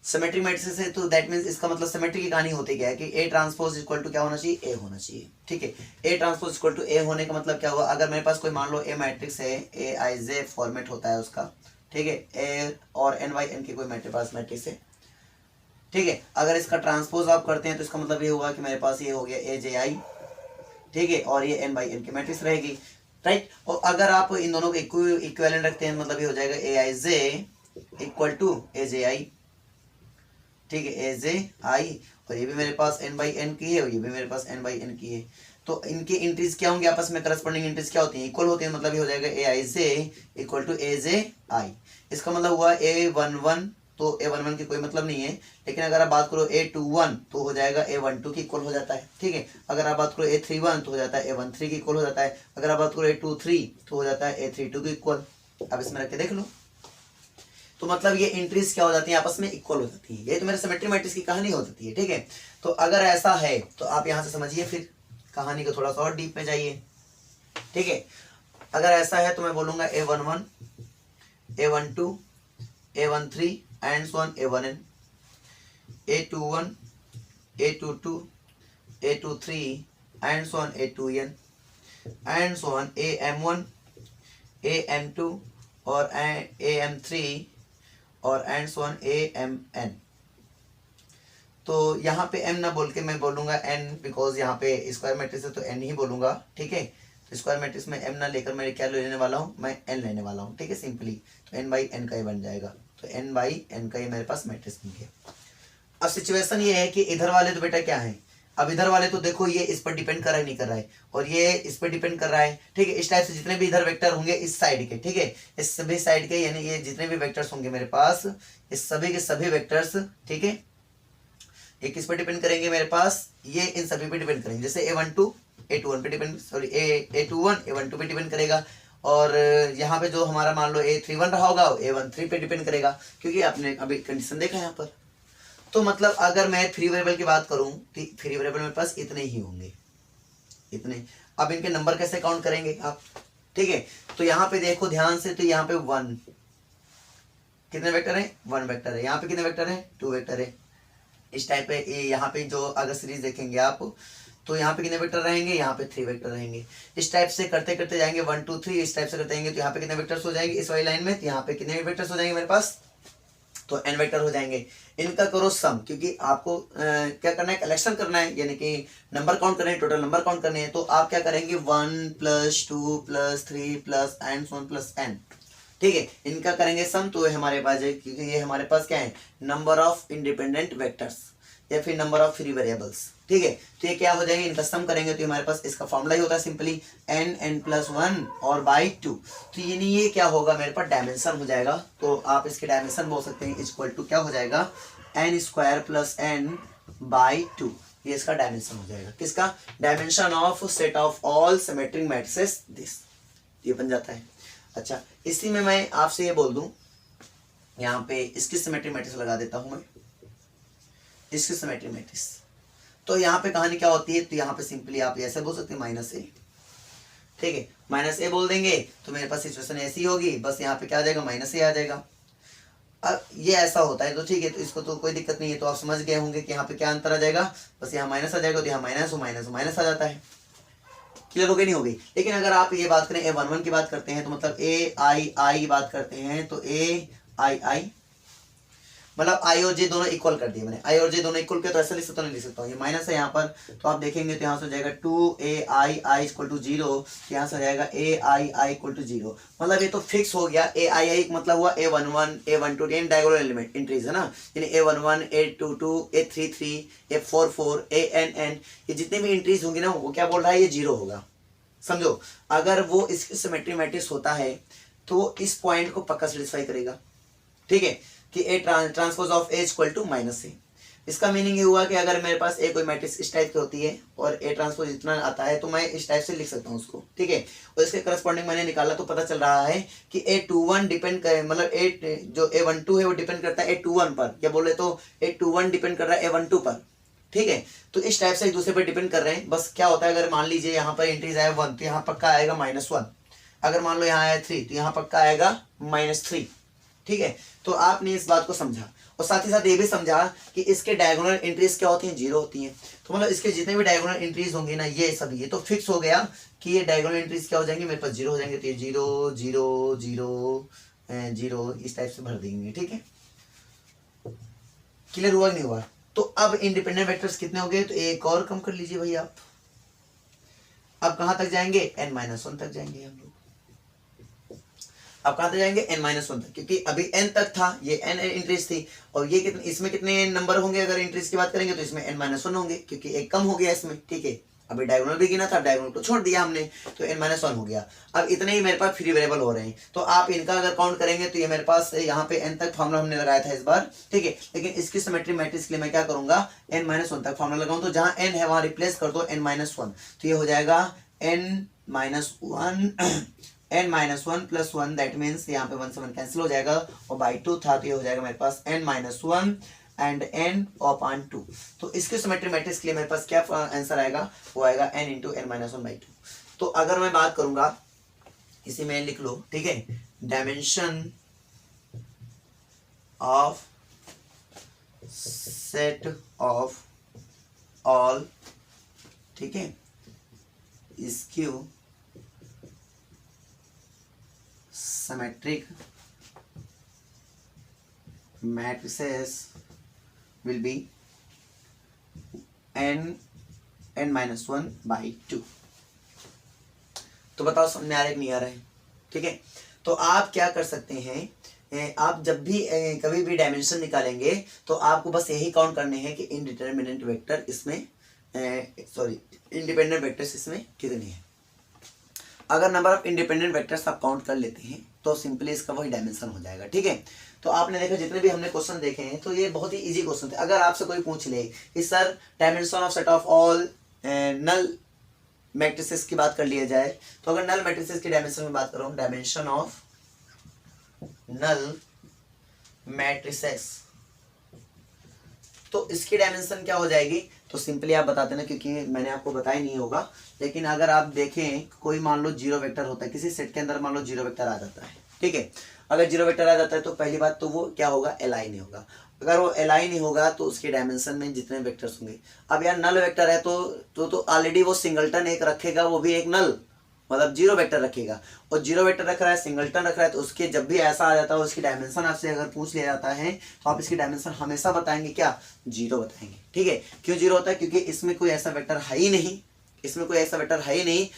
सिमेट्रिक मैट्रिसेस है तो दैट मींस इसका मतलब सिमेट्रिक की कहानी होती क्या है कि A ट्रांसपोज इक्वल टू क्या होना चाहिए, A होना चाहिए, ठीक है। A transpose equal to A होने का मतलब क्या हुआ, अगर मेरे पास कोई मान लो A मैट्रिक्स है, AIJ फॉर्मेट होता है उसका, ठीक है। A और N/N की कोई मेरे पास मैट्रिक्स है, ठीक है। अगर इसका ट्रांसपोज आप करते हैं तो इसका मतलब ये होगा कि मेरे पास ये हो गया AJI, ठीक है, और ये N/N की मैट्रिक्स रहेगी, राइट। और अगर आप इन दोनों को इक्विवेलेंट रखते हैं मतलब ये हो जाएगा AIJ इक्वल टू AJI, ठीक है, AJI, और ये भी मेरे पास N/N की है और ये भी मेरे पास N/N की है। तो इनके इंट्रीज क्या होंगे आपस में, करस्पॉन्डिंग इंट्रीज क्या होती हैं, इक्वल होती हैं, मतलब ये हो जाएगा AIJ इक्वल टू AJI। इसका मतलब हुआ A11, तो A11 की कोई मतलब नहीं है, लेकिन अगर आप बात करो A21 तो हो जाएगा A12 की इक्वल हो जाता है, ठीक है। अगर आप बात करो A31 तो हो जाता है A13 की इक्वल हो जाता है, अगर आप बात करो A23 तो हो जाता है A32 की इक्वल। अब इसमें रख के देख लो, तो मतलब ये एंट्रीज क्या हो जाती है आपस में इक्वल हो जाती है। ये तो मेरे सिमेट्रिक मैट्रिक्स की कहानी हो जाती है, ठीक है। तो अगर ऐसा है तो आप यहाँ से समझिए, फिर कहानी को थोड़ा सा और डीप में जाइए, ठीक है। अगर ऐसा है तो मैं बोलूंगा A11 A12 A13 and so on A1n, A21 A22 A23 and so on A2n and so on AM1 AM2 और AM3 और एंड सो ऑन AMN। तो यहाँ पे M ना बोल के मैं बोलूंगा N, बिकॉज यहाँ पे स्क्वायर मैट्रिक्स है तो N ही बोलूंगा, ठीक है। तो स्क्वायर मैट्रिक्स में M ना लेकर मैं क्या लेने वाला हूँ, मैं N लेने वाला हूँ, ठीक है, सिंपली। तो N/N का ही बन जाएगा, तो N/N का ही मेरे पास मैट्रिक्स बन गया। अब सिचुएशन ये है कि इधर वाले तो बेटा क्या है, अब इधर वाले तो देखो ये इस पर डिपेंड कर रहा है नहीं कर रहा है, और ये इस पर डिपेंड कर रहा है, ठीक है। इस टाइप से जितने भी इधर वेक्टर होंगे इस साइड के, ठीक है, इस सभी साइड के, यानी ये जितने भी वेक्टर्स होंगे मेरे पास, इस सभी के सभी वेक्टर्स, ठीक है, ये किस पर डिपेंड करेंगे मेरे पास, ये इन सभी पे डिपेंड करेंगे। जैसे A12 A21 पे डिपेंड, सॉरी A21 A12 पे डिपेंड करेगा, और यहाँ पे जो हमारा मान लो A31 रहा होगा A13 पे डिपेंड करेगा, क्योंकि आपने अभी कंडीशन देखा यहाँ पर। तो मतलब अगर मैं फ्री वेरिएबल की बात करूं तो फ्री वेरिएबल मेरे पास इतने ही होंगे, इतने। अब इनके नंबर कैसे काउंट करेंगे आप, ठीक है। तो यहाँ पे देखो ध्यान से, तो यहाँ पे 1 कितने वेक्टर है, 1 वेक्टर है। यहाँ पे कितने वेक्टर है, 2 वेक्टर है। इस टाइप पे यहाँ पे जो अगर सीरीज देखेंगे आप तो यहाँ पे कितने वेक्टर रहेंगे, यहाँ पे 3 वेक्टर रहेंगे। इस टाइप से करते करते जाएंगे 1 2 3, इस टाइप से करते जाएंगे तो यहाँ पे कितने वेक्टर्स हो जाएंगे इस वाली लाइन में, तो यहाँ पे कितने वेक्टर्स हो जाएंगे मेरे पास, तो n वेक्टर हो जाएंगे। इनका करो सम, क्योंकि आपको क्या करना है, कलेक्शन करना है, यानी कि नंबर काउंट करने हैं, टोटल नंबर काउंट करने हैं। तो आप क्या करेंगे 1 + 2 + 3 + एंड सो ऑन + n, ठीक है, इनका करेंगे सम तो हमारे पास है, क्योंकि ये हमारे पास क्या है, नंबर ऑफ इंडिपेंडेंट वेक्टर्स या फिर नंबर ऑफ फ्री वेरिएबल्स। ठीक है, तो ये क्या हो जाएंगे, इनका सम करेंगे तो हमारे पास इसका फॉर्मूला ही होता है सिंपली n+1 और बाई 2। तो ये क्या होगा, मेरे पास डायमेंशन हो जाएगा। तो आप इसके डायमेंशन बोल सकते हैं इक्वल टू क्या हो जाएगा, n² + n/2। ये इसका डायमेंशन हो जाएगा, किसका, dimension of set of all symmetric matrices this, ये बन जाता है। अच्छा, इसी में मैं आपसे ये बोल दूं, यहाँ पे इसकी सिमेट्रिक मैट्रिक्स लगा देता हूं मैं, इसकी सिमेट्रिक मैट्रिक्स। तो यहाँ पे कहानी क्या होती है, तो यहाँ पे सिंपली आप ऐसे बोल सकते हैं -a। ठीक है, -a बोल देंगे तो मेरे पास सिचुएशन ऐसी होगी, बस यहाँ पे क्या आ जाएगा, -a आ जाएगा। अब ये ऐसा होता है तो ठीक है, तो इसको तो कोई दिक्कत नहीं है, तो आप समझ गए होंगे कि यहाँ पे क्या अंतर आ जाएगा, बस यहाँ माइनस आ जाएगा, तो यहाँ माइनस आ जाता है। क्लियर हो गई, नहीं हो गई। लेकिन अगर आप ये बात करें A11 की बात करते हैं, तो मतलब ai बात करते हैं, तो ai मतलब i और j दोनों इक्वल कर दिए मैंने, i और j दोनों इक्वल किया, तो ऐसा लिख सकता हूँ, नहीं लिख सकता हूँ, ये माइनस है यहाँ पर, तो आप देखेंगे तो यहाँ से हो जाएगा 2ai = 0, यहाँ से हो जाएगा ai = 0। मतलब ये तो फिक्स हो गया, ai मतलब हुआ A11 A12 यानी डायगोनल एलिमेंट एंट्रीज है ना, यानी A11 A22 A33 A44 ANN, ये जितने भी एंट्रीज होंगी ना, वो क्या बोल रहा है, ये 0 होगा। समझो, अगर वो इसकी सिमेट्री मैट्रिक्स होता है तो इस पॉइंट को पक्का सेटिस्फाई करेगा। ठीक है, कि A transpose of A equal to -a। इसका मीनिंग ये हुआ कि अगर मेरे पास ए कोई मैट्रिक्स इस टाइप की होती है और ए ट्रांसपोज इतना आता है, तो मैं इस टाइप से लिख सकता हूँ उसको। ठीक है, और इसके करस्पॉन्डिंग मैंने निकाला तो पता चल रहा है कि A21 डिपेंड करे, मतलब जो A12 है वो डिपेंड करता है A21 पर, या बोले तो A21 डिपेंड कर रहा है A12 पर। ठीक है, तो इस टाइप से एक दूसरे पर डिपेंड कर रहे हैं। बस क्या होता है, अगर मान लीजिए यहाँ पर एंट्रीज आया 1, तो यहाँ पक्का आएगा -1। अगर मान लो यहाँ आया 3, तो यहाँ पक्का आएगा -3। ठीक है, तो आपने इस बात को समझा, और साथ ही साथ ये भी समझा कि इसके डायगोनल एंट्रीज क्या होती हैं, 0 होती हैं। तो मतलब इसके जितने भी डायगोनल एंट्रीज होंगे ना, ये सभी, ये तो फिक्स हो गया कि ये डायगोनल एंट्रीज क्या हो जाएंगे, मेरे पास 0 हो जाएंगे। तो ये 0 0 0 0 इस टाइप से भर देंगे। ठीक है, क्लियर हुआ नहीं हुआ। तो अब इंडिपेंडेंट वेक्टर्स कितने हो गए, तो एक और कम कर लीजिए भाई आप। अब कहां तक जाएंगे, n-1 तक जाएंगे हम लोग। अब कहां तक जाएंगे, n-1 तक, क्योंकि अभी n तक था, ये n एंट्रीज थी, और ये कितने, इसमें कितने नंबर होंगे अगर एंट्रीज की बात करेंगे, तो इसमें n-1 होंगे, क्योंकि एक कम हो गया इसमें। ठीक है, अभी डायगोनल भी गिना था, डायगोनल को छोड़ दिया हमने, तो n-1 हो गया। अब इतने ही मेरे पास फ्री वेरिएबल हो रहे हैं, तो आप इनका अगर काउंट करेंगे तो ये मेरे पास यहाँ पे n तक फॉर्मूला हमने लगाया था इस बार। ठीक है, लेकिन इसकी सिमेट्री मैट्रिक्स के लिए मैं क्या करूंगा, n-1 तक फॉर्मूला लगाऊं, तो जहां n है वहां रिप्लेस कर दो n-1, तो ये हो जाएगा n-1 n-1 + 1, दैट मीन्स यहाँ पे 1 से 1 कैंसिल हो जाएगा, और बाई 2 था, तो ये हो जाएगा मेरे पास n-1 एंड n/2। तो इसके सिमेट्री मैट्रिक्स के लिए मेरे पास क्या आंसर आएगा, वो आएगा n × n-1/2। तो अगर मैं बात करूंगा, इसी में लिख लो, ठीक है, dimension of set of all, ठीक है, skew symmetric matrices will be n-1/2। तो बताओ समझ में आ रहा है कि नहीं आ रहा है। ठीक है, तो आप क्या कर सकते हैं, आप जब भी कभी भी डायमेंशन निकालेंगे तो आपको बस यही काउंट करने हैं कि इंडिटरमिनेंट वेक्टर इसमें इंडिपेंडेंट वेक्टर्स इसमें कितने हैं। अगर नंबर ऑफ इंडिपेंडेंट वेक्टर्स आप काउंट कर लेते हैं तो सिंपली इसका वही डायमेंशन हो जाएगा। ठीक है, तो आपने देखा जितने भी हमने क्वेश्चन देखे हैं, तो ये बहुत ही इजी क्वेश्चन थे। अगर आपसे कोई पूछ ले कि sir dimension of set of all null matrices की बात कर लिया जाए, तो अगर नल मैट्रिसेस की डायमेंशन में बात करूँ, डायमेंशन ऑफ नल मैट्रिसेस, तो इसकी डायमेंशन क्या हो जाएगी, तो सिंपली आप बता देना, क्योंकि मैंने आपको बताया नहीं होगा। लेकिन अगर आप देखें, कोई मान लो 0 वेक्टर होता है किसी सेट के अंदर, मान लो 0 वेक्टर आ जाता है। ठीक है, अगर 0 वेक्टर आ जाता है तो पहली बात तो वो क्या होगा, एलाई नहीं होगा। अगर वो एलाई नहीं होगा तो उसके डायमेंशन में जितने वेक्टर्स होंगे, अब यार नल वेक्टर है तो ऑलरेडी वो सिंगलटन एक रखेगा, वो भी एक नल, मतलब 0 वेक्टर रखेगा, और 0 वेक्टर रख रहा है, सिंगलटन रख रहा है, तो उसके जब भी ऐसा आ जाता है, उसकी डायमेंशन आपसे अगर पूछ लिया जाता है, तो आप इसकी डायमेंशन हमेशा बताएंगे क्या, 0 बताएंगे। ठीक है, क्यों 0 होता है, क्योंकि इसमें कोई ऐसा वेक्टर है ही नहीं, इसमें कोई ऐसा वेक्टर है ही नहीं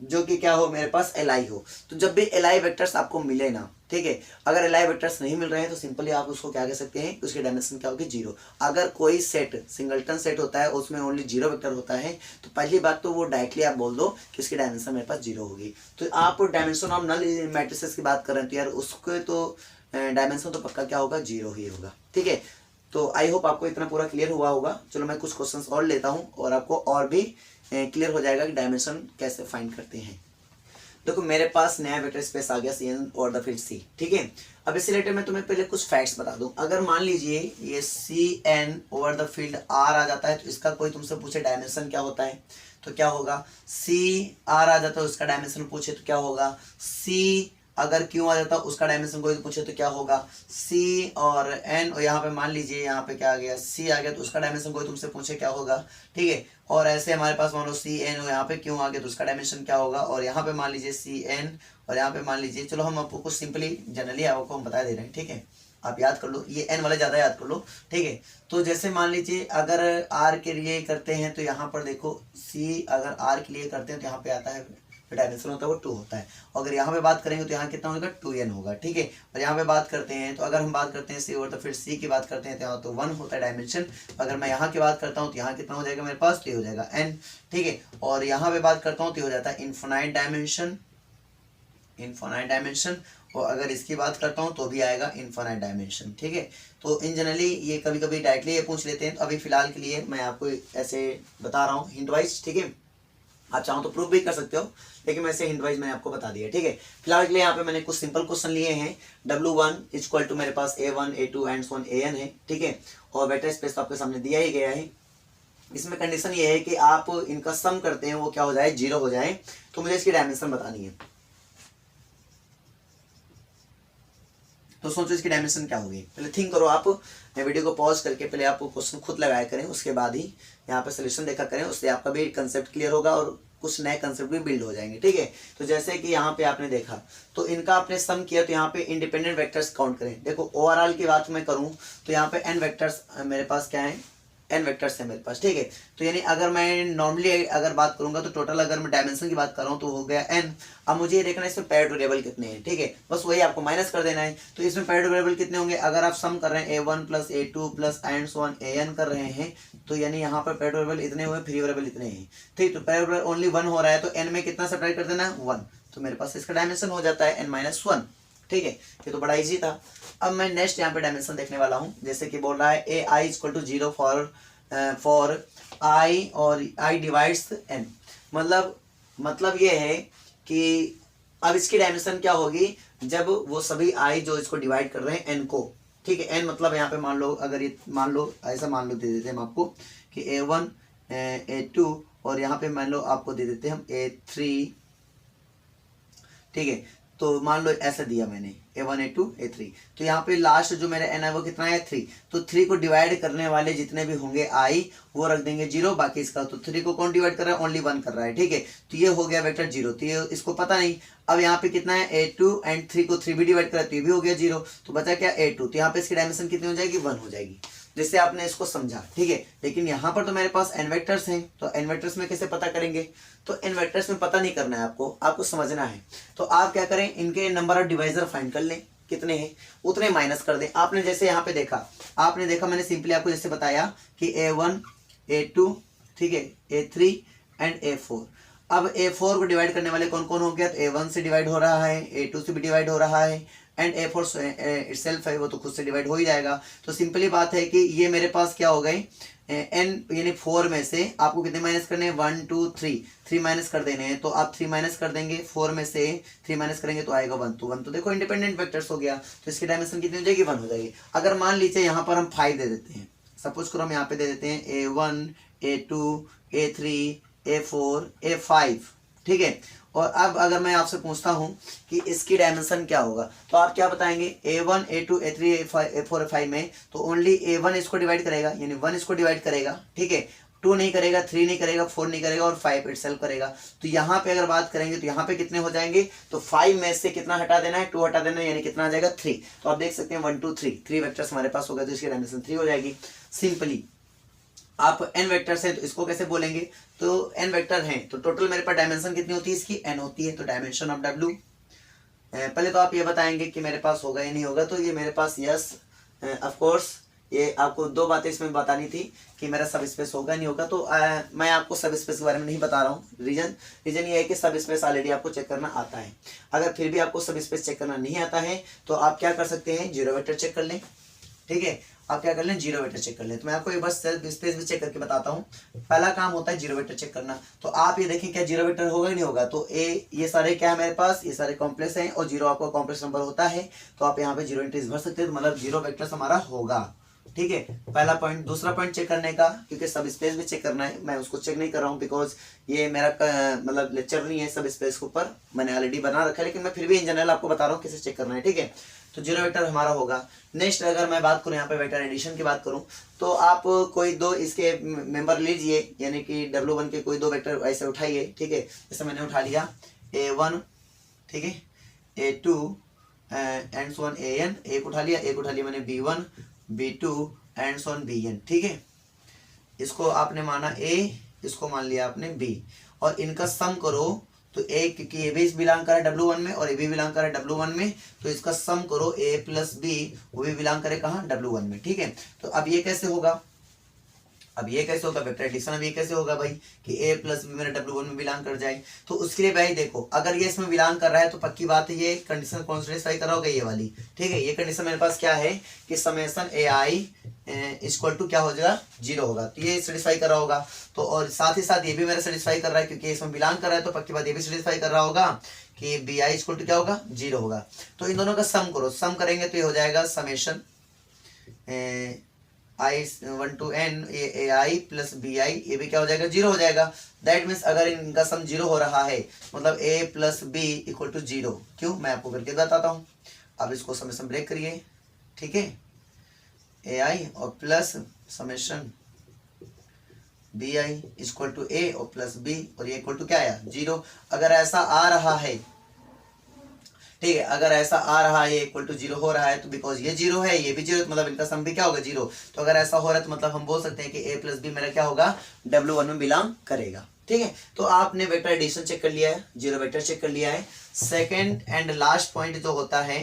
जो कि क्या हो, मेरे पास li हो। तो जब भी li वेक्टर्स आपको मिले ना, ठीक है, अगर li वेक्टर्स नहीं मिल रहे हैं तो सिंपली आप उसको क्या कह सकते हैं, उसकी डायमेंशन क्या होगी, 0। अगर कोई सेट सिंगलटन सेट होता है उसमें ओनली 0 वेक्टर होता है तो पहली बात तो वो डायरेक्टली आप बोल दो कि उसकी डायमेंशन मेरे पास 0 होगी। तो आप डायमेंशन ऑफ नल मैट्रिसेस की बात कर रहे हैं तो यार उसके तो डायमेंशन तो पक्का क्या होगा, 0 ही होगा, ठीक है। तो आई होप आपको इतना पूरा क्लियर हुआ होगा। चलो मैं कुछ क्वेश्चंस और लेता हूँ और आपको और भी क्लियर हो जाएगा कि डायमेंशन कैसे फाइंड करते हैं। देखो मेरे पास नया वेक्टर स्पेस आ गया Cn और द फील्ड C, ठीक है। अब इससे रिलेटेड मैं तुम्हें पहले कुछ फैक्ट्स बता दूं। अगर मान लीजिए ये Cn over the field R आ जाता है तो इसका कोई तुमसे पूछे डायमेंशन क्या होता है तो क्या होगा, CR आ जाता है उसका डायमेंशन पूछे तो क्या होगा, C अगर Q आ जाता है उसका डायमेंशन कोई पूछे तो क्या होगा, C और N, और यहाँ पे मान लीजिए यहाँ पे क्या आ गया, C आ गया तो उसका डायमेंशन कोई तुमसे पूछे क्या होगा, ठीक है। और ऐसे हमारे पास मान लो CN और यहाँ पे Q आ गया तो उसका डायमेंशन क्या होगा, और यहाँ पे मान लीजिए CN और यहाँ पे मान लीजिए, चलो हम आपको कुछ सिंपली जनरली आपको हम बता दे रहे हैं, ठीक है। आप याद कर लो, ये N वाले ज़्यादा याद कर लो, ठीक है। तो जैसे मान लीजिए अगर R के लिए करते हैं तो यहाँ पर देखो C अगर R के लिए करते हैं तो यहाँ पे आता है डायमेंशन होता है वो 2 होता है। अगर यहाँ पे बात करेंगे तो यहाँ कितना होगा, 2n होगा, ठीक है। और यहाँ पे बात करते हैं तो अगर हम बात करते हैं C और तो फिर C की बात करते हैं तो यहाँ तो 1 होता है डायमेंशन। अगर मैं यहाँ की बात करता हूँ तो यहाँ कितना हो जाएगा मेरे पास, तो ये हो जाएगा n, ठीक है। और यहाँ पे बात करता हूँ तो हो जाता है इनफाइनाइट डायमेंशन, और अगर इसकी बात करता हूँ तो भी आएगा इनफाइनाइट डायमेंशन, ठीक है। तो इन जनरली ये कभी कभी डायरेक्टली ये पूछ लेते हैं, तो अभी फिलहाल के लिए मैं आपको ऐसे बता रहा हूँ हिंट वाइज, ठीक है। आप चाहो तो प्रूफ भी कर सकते हो, लेकिन वैसे हिंट वाइज मैंने आपको बता दिया, ठीक है। फिलहाल के लिए यहाँ पे मैंने कुछ सिंपल क्वेश्चन लिए हैं। W1 इक्वल टू मेरे पास A1 A2 and so on AN है, ठीक है। और वेक्टर स्पेस तो आपके सामने दिया ही गया है। इसमें कंडीशन ये है कि आप इनका सम करते हैं वो क्या हो जाए, 0 हो जाए। तो मुझे इसकी डायमेंशन बतानी है, तो सोचो इसकी डायमेंशन क्या होगी। पहले थिंक करो आप, वीडियो को पॉज करके पहले आप क्वेश्चन खुद लगाया करें, उसके बाद ही यहाँ पे सोल्यूशन देखा करें, उससे आपका भी कंसेप्ट क्लियर होगा और कुछ नए कंसेप्ट भी बिल्ड हो जाएंगे, ठीक है। तो जैसे कि यहाँ पे आपने देखा तो इनका आपने सम किया, तो यहाँ पे इंडिपेंडेंट वेक्टर्स काउंट करें। देखो ओवरऑल की बात मैं करूँ तो यहाँ पे n वेक्टर्स मेरे पास क्या है, n वेक्टर्स है मेरे पास, ठीक है। तो यानी अगर मैं नॉर्मली अगर बात करूंगा तो टोटल अगर मैं डायमेंशन की बात कर रहा हूँ तो हो गया n। अब मुझे ये देखना है इसमें पेयर्ड वेरिएबल कितने हैं, ठीक है, बस वही आपको माइनस कर देना है। तो इसमें पेयर्ड वेरिएबल कितने होंगे, अगर आप सम कर रहे हैं A1 plus A2 plus and so on AN कर रहे हैं तो यानी यहाँ पर पेयर्ड वेरिएबल इतने हुए, फ्री वेरिएबल इतने हैं, ठीक। तो पेयर्ड वेरिएबल ओनली 1 हो रहा है तो n में कितना सब्ट्रैक्ट कर देना है, 1। तो मेरे पास इसका डायमेंशन हो जाता है n-1, ठीक है। ये तो बड़ा इजी था। अब मैं नेक्स्ट यहाँ पे डायमेंशन देखने वाला हूँ, जैसे कि बोल रहा है AI equal to 0 for I और I डिवाइड्स n। मतलब ये है कि अब इसकी डायमेंशन क्या होगी, जब वो सभी I जो इसको डिवाइड कर रहे हैं n को, ठीक है। n मतलब यहाँ पे मान लो, अगर ये मान लो ऐसा मान लो दे देते हैं हम आपको कि A1 A2 और यहाँ पे मान लो आपको दे देते हैं हम A3, ठीक है। तो मान लो ऐसा दिया मैंने A1 A2 A3, तो यहाँ पे लास्ट जो मेरा n है वो कितना है, 3। तो 3 को डिवाइड करने वाले जितने भी होंगे I वो रख देंगे 0, बाकी इसका तो 3 को कौन डिवाइड कर रहा है, ओनली 1 कर रहा है, ठीक है। तो ये हो गया वेक्टर 0, तो ये इसको पता नहीं। अब यहाँ पे कितना है A2 एंड 3 को 3 भी डिवाइड करा तो ये भी हो गया 0, तो बचा क्या A2। तो यहाँ पे इसकी डायमेंशन कितनी हो जाएगी, 1 हो जाएगी, जिससे आपने इसको समझा, ठीक है। लेकिन यहाँ पर तो मेरे पास n वेक्टर्स हैं, तो n वेक्टर्स में कैसे पता करेंगे, तो n वेक्टर्स में पता नहीं करना है आपको समझना है। तो आप क्या करें, इनके नंबर ऑफ डिवाइजर फाइंड कर लें, कितने हैं उतने माइनस कर दें। आपने जैसे यहाँ पे देखा मैंने सिंपली आपको जैसे बताया कि A1 A2, ठीक है, A3 एंड A4। अब A4 को डिवाइड करने वाले कौन कौन हो गया, तो A1 से डिवाइड हो रहा है, A2 से भी डिवाइड हो रहा है एंड A4 इटसेल्फ है वो तो खुद से डिवाइड हो ही जाएगा। तो सिंपली बात है कि ये मेरे पास क्या हो गए, n यानी 4 में से आपको कितने माइनस करने हैं, 1 2 3 माइनस कर देने हैं। तो आप 3 माइनस कर देंगे, 4 में से 3 माइनस करेंगे तो आएगा 1। तो 1 तो देखो इंडिपेंडेंट वेक्टर्स हो गया, तो इसकी डायमेंशन कितनी हो जाएगी, 1 हो जाएगी। अगर मान लीजिए यहाँ पर हम 5 दे देते हैं, सपोज करो हम यहाँ पे दे देते हैं A1 A2 A3 A4 A5, ठीक है। और अब अगर मैं आपसे पूछता हूं कि इसकी डायमेंशन क्या होगा, तो आप क्या बताएंगे, A1 A2 A3 A4 A5 में तो ओनली A1 इसको डिवाइड करेगा, यानी 1 इसको डिवाइड करेगा, ठीक है। 2 नहीं करेगा, 3 नहीं करेगा, 4 नहीं करेगा और 5 इटसेल्फ करेगा। तो यहाँ पे अगर बात करेंगे तो यहाँ पे कितने हो जाएंगे, तो 5 में से कितना हटा देना है, 2 हटा देना है, यानी कितना आ जाएगा 3। तो आप देख सकते हैं 1 2 3 वेक्टर्स हमारे पास हो गए, तो इसकी डायमेंशन 3 हो जाएगी सिंपली। आप n वेक्टर्स है तो इसको कैसे बोलेंगे, तो n वेक्टर हैं तो टोटल मेरे पास डायमेंशन कितनी होती है इसकी, n होती है, तो डायमेंशन ऑफ W। पहले तो आप ये बताएंगे कि मेरे पास होगा या नहीं होगा, तो ये मेरे पास यस ऑफ कोर्स। ये आपको दो बातें इसमें बतानी थी कि मेरा सब स्पेस होगा नहीं होगा, तो मैं आपको सब स्पेस के बारे में नहीं बता रहा हूँ। रीजन ये है कि सब स्पेस ऑलरेडी आपको चेक करना आता है। अगर फिर भी आपको सब स्पेस चेक करना नहीं आता है तो आप क्या कर सकते हैं, जीरो वेक्टर चेक कर लें। ठीक है, आप क्या कर लें, जीरो वेक्टर चेक कर लें। तो मैं आपको एक बार सेल्फ स्पेस भी चेक करके बताता हूँ। पहला काम होता है जीरो वेक्टर चेक करना। तो आप ये देखें क्या जीरो वेक्टर होगा नहीं होगा, तो ये सारे क्या है मेरे पास, ये सारे कॉम्प्लेक्स हैं और जीरो आपका कॉम्प्लेक्स नंबर होता है, तो आप यहाँ पे जीरो एंट्रीज भर सकते हैं, तो मतलब जीरो वेक्टर हमारा होगा। ठीक है, पहला पॉइंट। दूसरा पॉइंट चेक करने का, क्योंकि सब स्पेस भी चेक करना है, मैं उसको चेक नहीं कर रहा हूँ बिकॉज ये मेरा मतलब लेक्चर नहीं है सब स्पेस के ऊपर, मैंने ऑलरेडी बना रखा है, लेकिन मैं फिर भी इन जनरल आपको बता रहा हूँ कैसे चेक करना है। ठीक है, तो जीरो वेक्टर हमारा होगा। नेक्स्ट अगर मैं बात करूँ यहाँ पे वेक्टर एडिशन की बात करूँ, तो आप कोई दो इसके मेंबर लीजिए, यानी कि W1 के कोई दो वेक्टर ऐसे उठाइए। ठीक है, जैसे मैंने उठा लिया A1, ठीक है, A2 and so on AN, एक उठा लिया मैंने B1 B2 and so on BN। ठीक है, इसको आपने माना A, इसको मान लिया आपने B, और इनका सम करो तो A, क्योंकि ये भी बिलोंग कर रहा है W1 में और ये भी बिलोंग कर रहा है W1 में, तो इसका सम करो A प्लस B, वो भी बिलोंग करे कहाँ, W1 में। ठीक है, तो अब ये कैसे होगा, अब ये कैसे होगा वेक्टर एडिशन, अब ये कैसे होगा भाई कि A प्लस B मेरा W1 में बिलोंग कर जाए। तो उसके लिए भाई देखो, अगर ये इसमें बिलोंग कर रहा है तो पक्की बात है ये कंडीशन कौन सेटिस्फाई कर रहा होगा, ये वाली। ठीक है, ये कंडीशन मेरे पास क्या है कि समेशन AI इक्वल टू क्या हो जाएगा, जीरो होगा, तो ये सेटिस्फाई कर रहा होगा। तो और साथ ही साथ ये भी मेरा सेटिस्फाई कर रहा है, क्योंकि इसमें बिलोंग कर रहा है तो पक्की बात ये भी सेटिस्फाई कर रहा होगा कि BI इक्वल टू क्या होगा, जीरो होगा। तो इन दोनों का सम करो, सम करेंगे तो ये हो जाएगा summation I1 to N AI plus BI, ये भी क्या हो जाएगा, जीरो हो जाएगा। दैट मीन्स अगर इनका सम जीरो हो रहा है मतलब A plus B equal to zero. क्यों, मैं आपको करके बताता हूँ। अब इसको समेशन ब्रेक करिए। ठीक है, AI और plus summation BI equal to A और प्लस B, और ये इक्वल टू क्या आया, जीरो। अगर ऐसा आ रहा है, ठीक है, अगर ऐसा आ रहा है इक्वल टू जीरो हो रहा है, तो बिकॉज ये जीरो है ये भी जीरो, मतलब इनका सम भी क्या होगा, जीरो। तो अगर ऐसा हो रहा है तो मतलब हम बोल सकते हैं कि A प्लस B मेरा क्या होगा, W1 में बिलोंग करेगा। ठीक है, तो आपने वेक्टर एडिशन चेक कर लिया है, जीरो वेक्टर चेक कर लिया है। सेकेंड एंड लास्ट पॉइंट जो होता है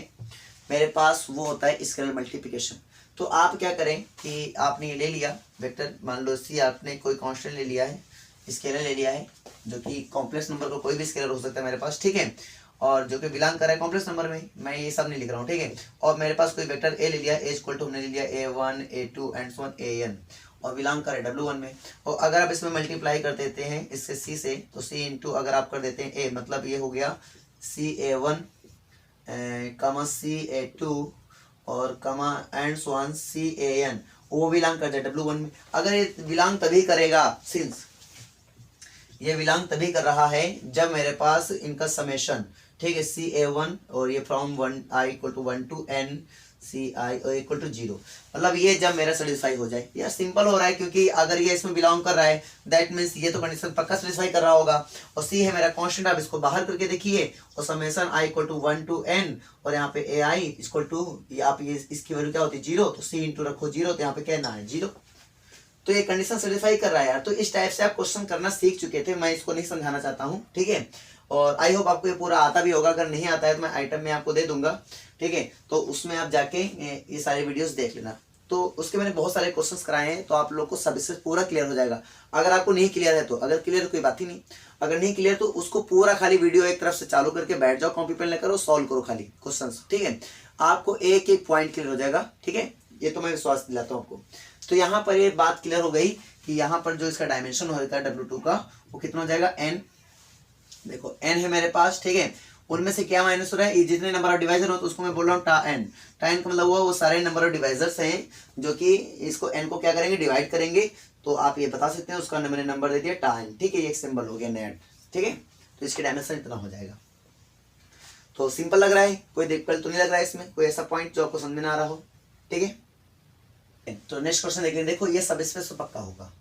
मेरे पास वो होता है स्केलर मल्टीप्लिकेशन। तो आप क्या करें कि आपने ये ले लिया वेक्टर, मान लो सी आपने कोई कांस्टेंट ले लिया है, स्केलर ले लिया है, जो कि कॉम्प्लेक्स नंबर का कोई भी स्केलर हो सकता है मेरे पास। ठीक है, और जो कि बिलोंग कर रहा है कॉम्प्लेक्स नंबर में, मैं ये सब नहीं लिख रहा हूँ। ठीक है, और मेरे पास कोई वेक्टर A ले लिया, A इक्वल टू हमने ले लिया A1 A2 and so on AN, और बिलोंग कर W1 में। और अगर आप इसमें मल्टीप्लाई कर देते हैं इससे C से, तो C इंटू अगर आप कर देते हैं A, मतलब ये हो गया CA1 कमा CA2 और कमा एंड सो ऑन CAN, वो बिलोंग कर जाए W1 में। अगर ये बिलोंग तभी करेगा, सिंस ये बिलोंग तभी कर रहा है जब मेरे पास इनका समेशन, ठीक है, CA1 और ये from 1 I equal to 1 to N CI equal to zero, मतलब ये जब मेरा सेटिस्फाई हो जाए। यार सिंपल हो रहा है, क्योंकि अगर ये इसमें बिलोंग कर रहा है दैट मीन्स ये तो कंडीशन पक्का सेटिस्फाई कर रहा होगा। और C है मेरा कांस्टेंट, आप इसको बाहर करके देखिए, और summation I equal to 1 to N, और यहाँ पे AI इक्वल टू आप ये इसकी वैल्यू क्या होती है, जीरो, तो C इंटू रखो जीरो, तो यहाँ पे कहना है जीरो। तो ये कंडीशन सेटिस्फाई कर रहा है यार। तो इस टाइप से आप क्वेश्चन करना सीख चुके थे, मैं इसको नहीं समझाना चाहता हूँ। ठीक है, और आई होप आपको ये पूरा आता भी होगा, अगर नहीं आता है तो मैं आइटम में आपको दे दूंगा। ठीक है, तो उसमें आप जाके ये सारे वीडियोस देख लेना। तो उसके मैंने बहुत सारे क्वेश्चंस कराए हैं, तो आप लोग को सब इससे पूरा क्लियर हो जाएगा। अगर आपको नहीं क्लियर है तो, अगर क्लियर कोई बात ही नहीं, अगर नहीं क्लियर तो उसको पूरा खाली वीडियो एक तरफ से चालू करके बैठ जाओ, कॉपी पेन लेकर सॉल्व करो खाली क्वेश्चन। ठीक है, आपको एक एक पॉइंट क्लियर हो जाएगा। ठीक है, ये तो मैं विश्वास दिलाता हूँ आपको। तो यहाँ पर ये बात क्लियर हो गई कि यहाँ पर जो इसका डायमेंशन होगा W2 का, वो कितना हो जाएगा, n। देखो n है मेरे पास, ठीक है, उनमें से क्या माइनस हो रहा है, जितने नंबर ऑफ डिवाइजर हो तो उसको मैं बोल रहा हूँ टा n का मतलब हुआ वो सारे नंबर ऑफ डिवाइजर्स हैं जो कि इसको n को क्या करेंगे, डिवाइड करेंगे। तो आप ये बता सकते हैं, उसका मैंने नंबर दे दिया टा n। ठीक है, ये एक सिंबल हो गया नेट। ठीक है, तो इसके डायमेंशन इतना हो जाएगा। तो सिंपल लग रहा है, कोई दिक्कत तो नहीं लग रहा है इसमें, कोई ऐसा पॉइंट जो आपको समझ में ना आ रहा हो। ठीक है, तो नेक्स्ट क्वेश्चन देखेंगे। देखो ये सब स्पेस तो पक्का होगा,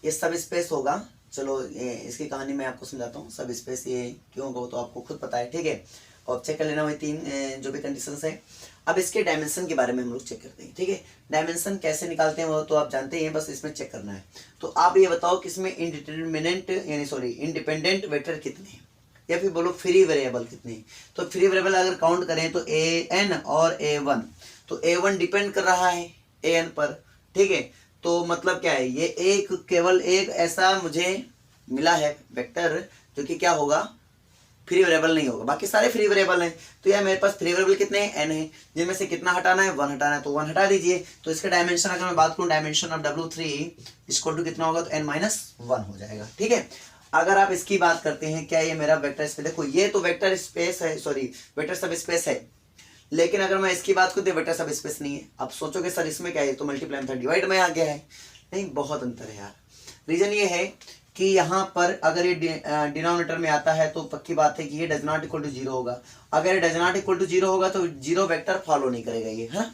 ये सब स्पेस होगा। चलो इसकी कहानी मैं आपको समझाता हूँ। सब स्पेस ये क्यों होगा तो आपको खुद पता है। ठीक है, और चेक कर लेना वही 3 जो भी कंडीशंस है। अब इसके डायमेंशन के बारे में हम लोग चेक करते हैं, ठीक है। डायमेंशन कैसे निकालते हैं वो तो आप जानते ही हैं, बस इसमें चेक करना है। तो आप ये बताओ कि इसमें इंडिपेंडेंट वेक्टर कितने हैं, या फिर बोलो फ्री वेरिएबल कितने हैं। तो फ्री वेरिएबल अगर काउंट करें तो an और a1, तो a1 डिपेंड कर रहा है an पर, ठीक है। तो मतलब क्या है, ये केवल एक ऐसा मुझे मिला है वेक्टर जो कि क्या होगा, फ्री वेरिएबल नहीं होगा, बाकी सारे फ्री वेरिएबल हैं। तो यार मेरे पास फ्री वेरिएबल कितने हैं, n है, जिनमें से कितना हटाना है, 1 हटाना है, तो 1 हटा दीजिए। तो इसका डायमेंशन अगर मैं बात करूं, dimension of W3 equal to कितना होगा, तो n-1 हो जाएगा, ठीक है। अगर आप इसकी बात करते हैं, क्या ये मेरा वेक्टर स्पेस, देखो ये तो वेक्टर स्पेस है, सॉरी वेक्टर सब स्पेस है, लेकिन अगर मैं इसकी बात करूँ तो वेक्टर सब स्पेस नहीं है। आप सोचोगे सर इसमें क्या है, तो मल्टीप्लाई था डिवाइड में आ गया है, नहीं बहुत अंतर है यार। रीजन ये है कि यहाँ पर अगर ये डिनोमिनेटर में आता है तो पक्की बात है कि ये डज नॉट इक्वल टू 0 होगा। अगर ये डज नॉट इक्वल टू 0 होगा तो 0 वेक्टर फॉलो नहीं करेगा ये, है।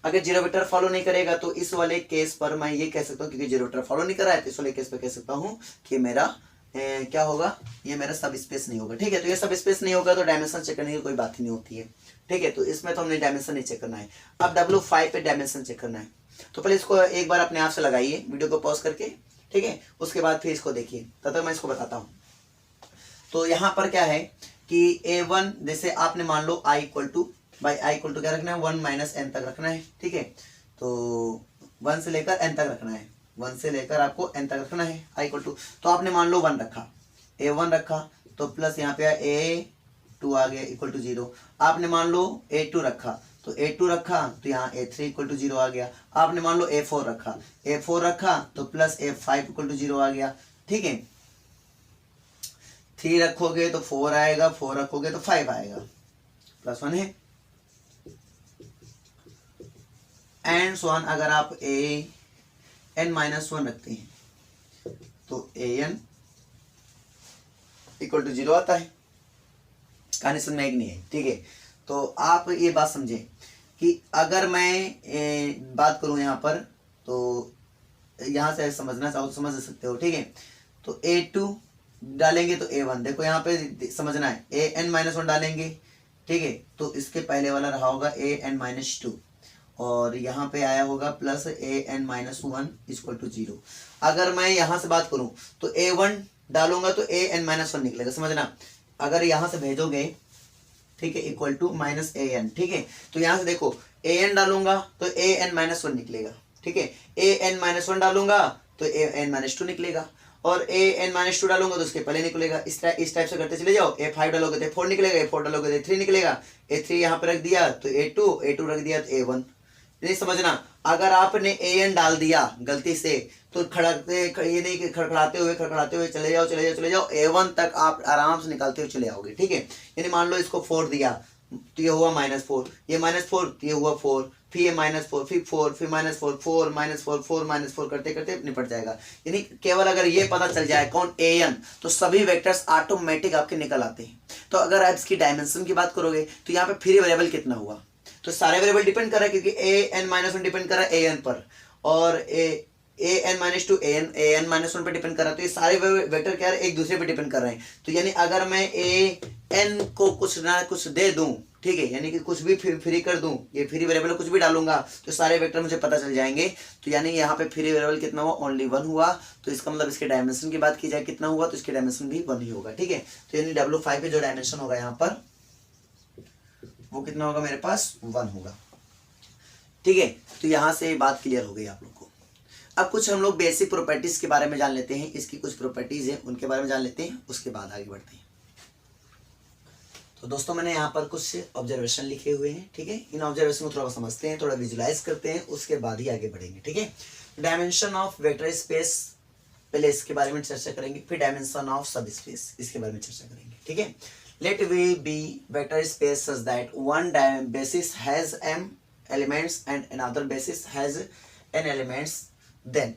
अगर 0 वेक्टर फॉलो नहीं करेगा तो इस वाले केस पर मैं ये कह सकता हूँ, क्योंकि 0 वेक्टर फॉलो नहीं कर रहा है तो इस वाले केस पर कह सकता हूँ कि मेरा क्या होगा, ये मेरा सब स्पेस नहीं होगा, ठीक है। तो ये सब स्पेस नहीं होगा तो डायमेंशन चेक करने की कोई बात ही नहीं होती है, ठीक है। तो इसमें तो हमने डायमेंशन नहीं चेक करना है। अब W5 पे डायमेंशन चेक करना है, तो पहले इसको एक बार अपने आप से लगाइए वीडियो को पॉज करके, ठीक है। उसके बाद फिर इसको देखिए, तब तक मैं इसको बताता हूँ। तो यहाँ पर क्या है कि a1, जैसे आपने मान लो i इक्वल टू क्या रखना है, 1 माइनस n तक रखना है, ठीक है। तो 1 से लेकर n तक रखना है, 1 से लेकर आपको n तक रखना है i इक्वल टू। तो आपने मान लो 1 रखा, a1 रखा, तो प्लस यहाँ पे a2 आ गया इक्वल टू 0। आपने मान लो a2 रखा, तो a2 रखा तो यहाँ a3 इक्वल टू 0 आ गया। आपने मान लो a4 रखा तो प्लस a5 इक्वल टू 0 आ गया, ठीक है। 3 रखोगे तो 4 आएगा, 4 रखोगे तो 5 आएगा, +1 है। एंड सो ऑन, अगर आप n-1 रखते हैं तो an इक्वल टू 0 आता है, कहानी समझ में नहीं है, ठीक है। तो आप ये बात समझे कि अगर मैं बात करूं यहाँ पर, तो यहाँ से समझना चाहो तो समझ सकते हो, ठीक है। तो a2 डालेंगे तो a1, देखो यहाँ पे समझना है, an-1 डालेंगे, ठीक है। तो इसके पहले वाला रहा होगा an-2 और यहाँ पे आया होगा प्लस an-1 इक्वल टू 0। अगर मैं यहाँ से बात करूं तो a1 डालूंगा तो an-1 निकलेगा, समझना। अगर यहाँ से भेजोगे, ठीक है, इक्वल टू माइनस an, ठीक है। तो यहाँ से देखो an डालूंगा तो an-1 निकलेगा, ठीक है। an-1 डालूंगा तो an-2 निकलेगा, और an-2 डालूंगा तो उसके पहले निकलेगा। इस टाइप से करते चले जाओ। a5 डालोगे तो 4 निकलेगा, a4 डालोगे तो 3 निकलेगा, a3 यहाँ पे रख दिया तो a2 रख दिया तो a1। नहीं समझना, अगर आपने an डाल दिया गलती से तो ये नहीं कि खड़खड़ाते हुए चले जाओ a1 तक आप आराम से निकालते हुए चले आओगे, ठीक है। यानी मान लो इसको 4 दिया तो ये हुआ -4, ये -4 तो ये हुआ 4, फिर ये -4, फिर 4, फिर -4, 4 -4, 4 -4 करते करते निपट जाएगा। यानी केवल अगर ये पता चल जाए कौन an, तो सभी वेक्टर्स ऑटोमेटिक आपके निकल आते हैं। तो अगर आप इसकी डायमेंशन की बात करोगे तो यहाँ पे फ्री वेरिएबल कितना हुआ, तो सारे वेरिएबल डिपेंड कर रहा है, क्योंकि an-1 डिपेंड कर रहा है an पर, और an-2 an-1 पर डिपेंड कर रहा है। तो ये सारे वेक्टर क्या है, एक दूसरे पे डिपेंड कर रहे हैं। तो यानी अगर मैं an को कुछ ना कुछ दे दूं, ठीक है, यानी कि कुछ भी फ्री कर दूं, ये फ्री वेरिएबल कुछ भी डालूंगा तो सारे वेक्टर मुझे पता चल जाएंगे। तो यानी यहाँ पे फ्री वेरिएबल कितना हुआ, ओनली 1 हुआ। तो इसका मतलब इसके डायमेंशन की बात की जाए कितना हुआ, तो इसके डायमेंशन भी 1 ही होगा, ठीक है। तो यानी W5 पे जो डायमेंशन होगा यहाँ पर वो कितना होगा, मेरे पास 1 होगा, ठीक है। तो यहाँ से बात क्लियर हो गई आप लोग को। अब कुछ हम लोग बेसिक प्रॉपर्टीज के बारे में जान लेते हैं, इसकी कुछ प्रॉपर्टीज है उनके बारे में जान लेते हैं, उसके बाद आगे बढ़ते हैं। तो दोस्तों मैंने यहाँ पर कुछ ऑब्जर्वेशन लिखे हुए हैं, ठीक है। इन ऑब्जर्वेशन को थोड़ा समझते हैं, थोड़ा विजुलाइज करते हैं, उसके बाद ही आगे बढ़ेंगे, ठीक है। डायमेंशन ऑफ वेक्टर स्पेस, पहले इसके बारे में चर्चा करेंगे, फिर डायमेंशन ऑफ सब स्पेस, इसके बारे में चर्चा करेंगे, ठीक है। Let V be vector space such that one basis has m elements and another basis has n elements. Then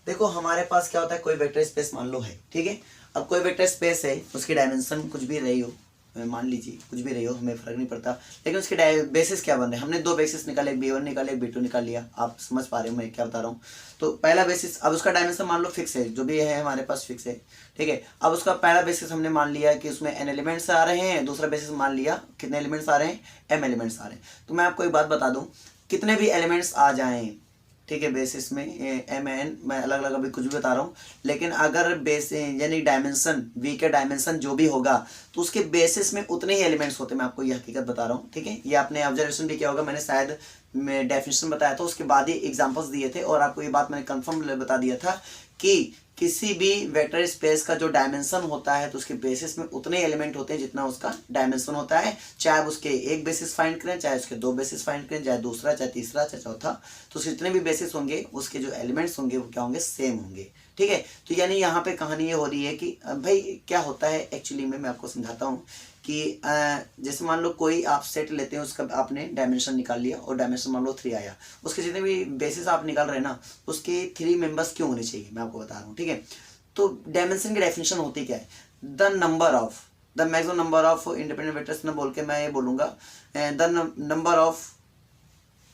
देखो हमारे पास क्या होता है, कोई वेक्टर स्पेस मान लो है, ठीक है। अब कोई वेक्टर स्पेस है, उसकी डायमेंशन कुछ भी रही हो, मान लीजिए कुछ भी रही हो, हमें फर्क नहीं पड़ता, लेकिन उसके बेसिस क्या बन रहे हैं। हमने दो बेसिस निकाले, एक B1 निकाले, एक B2 निकाल लिया। आप समझ पा रहे हो मैं क्या बता रहा हूँ। तो पहला बेसिस, अब उसका डायमेंशन मान लो फिक्स है, जो भी है हमारे पास फिक्स है, ठीक है। अब उसका पहला बेसिस हमने मान लिया कि उसमें n एलिमेंट्स आ रहे हैं, दूसरा बेसिस मान लिया कितने एलिमेंट्स आ रहे हैं, m एलिमेंट्स आ रहे हैं। तो मैं आपको एक बात बता दूं, कितने भी एलिमेंट्स आ जाएं, ठीक है, बेसिस में m n, मैं अलग अलग अभी कुछ भी बता रहा हूँ, लेकिन अगर बेस यानी डायमेंशन v का डायमेंशन जो भी होगा तो उसके बेसिस में उतने ही एलिमेंट्स होते हैं। मैं आपको ये हकीकत बता रहा हूँ, ठीक है। ये आपने ऑब्जर्वेशन भी किया होगा, मैंने शायद डेफिनेशन बताया था, उसके बाद ही एग्जांपल्स दिए थे, और आपको ये बात मैंने कंफर्म बता दिया था कि किसी भी वेक्टर स्पेस का जो डायमेंशन होता है तो उसके बेसिस में उतने एलिमेंट होते हैं जितना उसका डायमेंशन होता है। चाहे आप उसके एक बेसिस फाइंड करें, चाहे उसके दो बेसिस फाइंड करें, चाहे दूसरा, चाहे तीसरा, चाहे चौथा, तो जितने भी बेसिस होंगे उसके जो एलिमेंट्स होंगे वो क्या होंगे, सेम होंगे, ठीक है। तो यानी यहाँ पे कहानी ये हो रही है कि भाई क्या होता है एक्चुअली में, मैं आपको समझाता हूँ कि जैसे मान लो कोई आप सेट लेते हैं, उसका आपने डायमेंशन निकाल लिया और डायमेंशन मान लो 3 आया, उसके जितने भी बेसिस आप निकाल रहे हैं ना, उसके 3 मेंबर्स क्यों होने चाहिए, मैं आपको बता रहा हूँ, ठीक है। तो डायमेंशन की डेफिनेशन होती क्या है, the number of, the maximum number of independent vectors ना बोल के मैं ये बोलूँगा the number of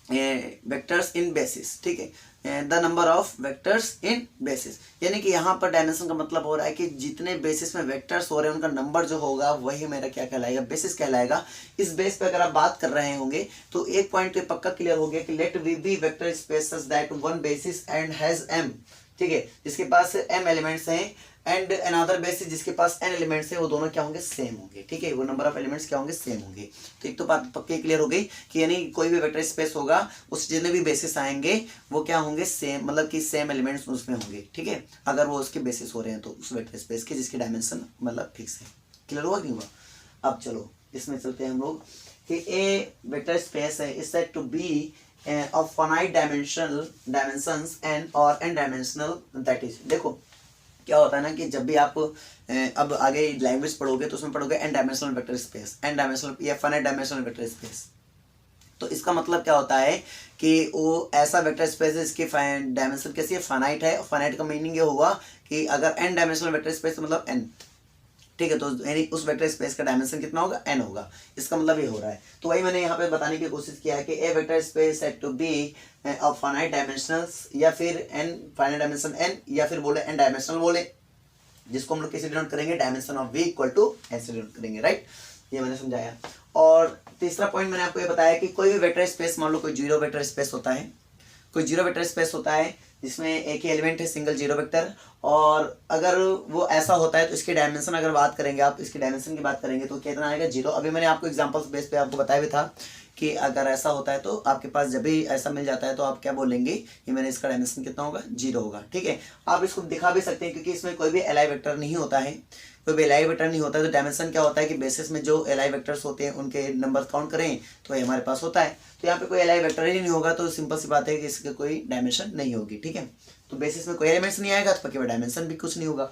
vectors in basis, ठीक है, the number of vectors in basis. यानी कि यहाँ पर डायमेंशन का मतलब हो रहा है कि जितने बेसिस में वेक्टर्स हो रहे हैं उनका नंबर जो होगा वही मेरा क्या कहलाएगा, बेसिस कहलाएगा। इस बेस पे अगर आप बात कर रहे होंगे तो एक पॉइंट तो पक्का क्लियर हो गया कि let V be vector space that one basis and has m, ठीक है, जिसके पास m एलिमेंट्स हैं, एंड अनदर बेसिस जिसके पास n एलिमेंट्स है, वो दोनों क्या होंगे, सेम होंगे, ठीक है, वो नंबर ऑफ एलिमेंट्स क्या होंगे, सेम होंगे। तो एक तो बात पक्की क्लियर हो गई कि यानी कोई भी वेक्टर स्पेस होगा उस जितने भी बेसिस आएंगे वो क्या होंगे, सेम, मतलब कि सेम एलिमेंट्स उसमें होंगे, ठीक है, अगर वो उसके बेसिस हो रहे हैं तो उस वेक्टर स्पेस के जिसकी डायमेंशन मतलब फिक्स है। क्लियर हुआ नहीं हुआ। अब चलो इसमें चलते हैं हम लोग कि ए वेक्टर स्पेस है is said to be of finite dimensions and और n डायमेंशनल, दैट इज, देखो क्या होता है ना कि जब भी आप अब आगे लैंग्वेज पढ़ोगे तो उसमें पढ़ोगे n dimensional vector space, n dimensional या फाइनाइट डायमेंशनल वेक्टर स्पेस। तो इसका मतलब क्या होता है कि वो ऐसा वेक्टर स्पेस है जिसकी डायमेंशन कैसी है, फाइनाइट है। फाइनाइट का मीनिंग ये हुआ कि अगर n डायमेंशनल वेक्टर स्पेस तो मतलब n, ठीक है, तो यानी उस वेक्टर स्पेस का डायमेंशन कितना होगा, n होगा। इसका मतलब ये हो रहा है। तो वही मैंने यहाँ पे बताने की कोशिश किया है कि a vector space said to be of finite dimensionals, या फिर n फाइनाइट डायमेंशन n, या फिर बोले n डायमेंशनल बोले, जिसको हम लोग कैसे डिनोट करेंगे, dimension of v equal to n से डिनोट करेंगे, राइट। ये मैंने समझाया। और तीसरा पॉइंट मैंने आपको ये बताया कि कोई भी वेक्टर स्पेस, मान लो कोई जीरो वेक्टर स्पेस होता है, कोई जीरो वेक्टर स्पेस होता है जिसमें एक ही एलिमेंट है, सिंगल जीरो वेक्टर, और अगर वो ऐसा होता है तो इसकी डायमेंशन अगर बात करेंगे, आप इसकी डायमेंशन की बात करेंगे तो कितना आएगा, 0। अभी मैंने आपको एग्जांपल्स बेस पे आपको बताया भी था कि अगर ऐसा होता है तो आपके पास जब भी ऐसा मिल जाता है तो आप क्या बोलेंगे कि मैंने इसका डायमेंशन कितना होगा, 0 होगा, ठीक है। आप इसको दिखा भी सकते हैं क्योंकि इसमें कोई भी एलाई वेक्टर नहीं होता है, कोई भी एलाई वेक्टर नहीं होता है, तो डायमेंशन क्या होता है कि बेसिस में जो एलाई वेक्टर्स होते हैं उनके नंबर काउंट करें तो ये हमारे पास होता है। तो यहाँ पे कोई एलाई वेक्टर ही नहीं होगा तो सिंपल सी बात है कि इसकी कोई डायमेंशन नहीं होगी, ठीक है। तो बेसिस में कोई एलिमेंट्स नहीं आएगा तो पक्के डायमेंशन भी कुछ नहीं होगा।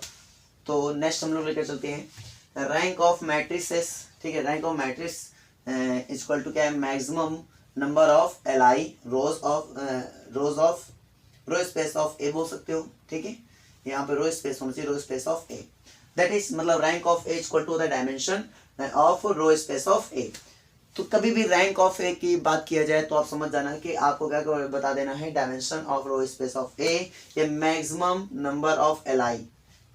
तो नेक्स्ट हम लोग लेकर चलते हैं रैंक ऑफ मैट्रिसेस, ठीक है। Rank of matrix equal to क्या है, maximum number of L I rows of row space of A बोल सकते हो, ठीक है। यहाँ पे रो स्पेस होना चाहिए, row space of A, that is मतलब rank of A equal to the dimension of row space of A. तो कभी भी रैंक ऑफ ए की बात किया जाए तो आप समझ जाना कि आपको क्या बता देना है, dimension of row space of A या मैक्सिमम नंबर ऑफ एलाई,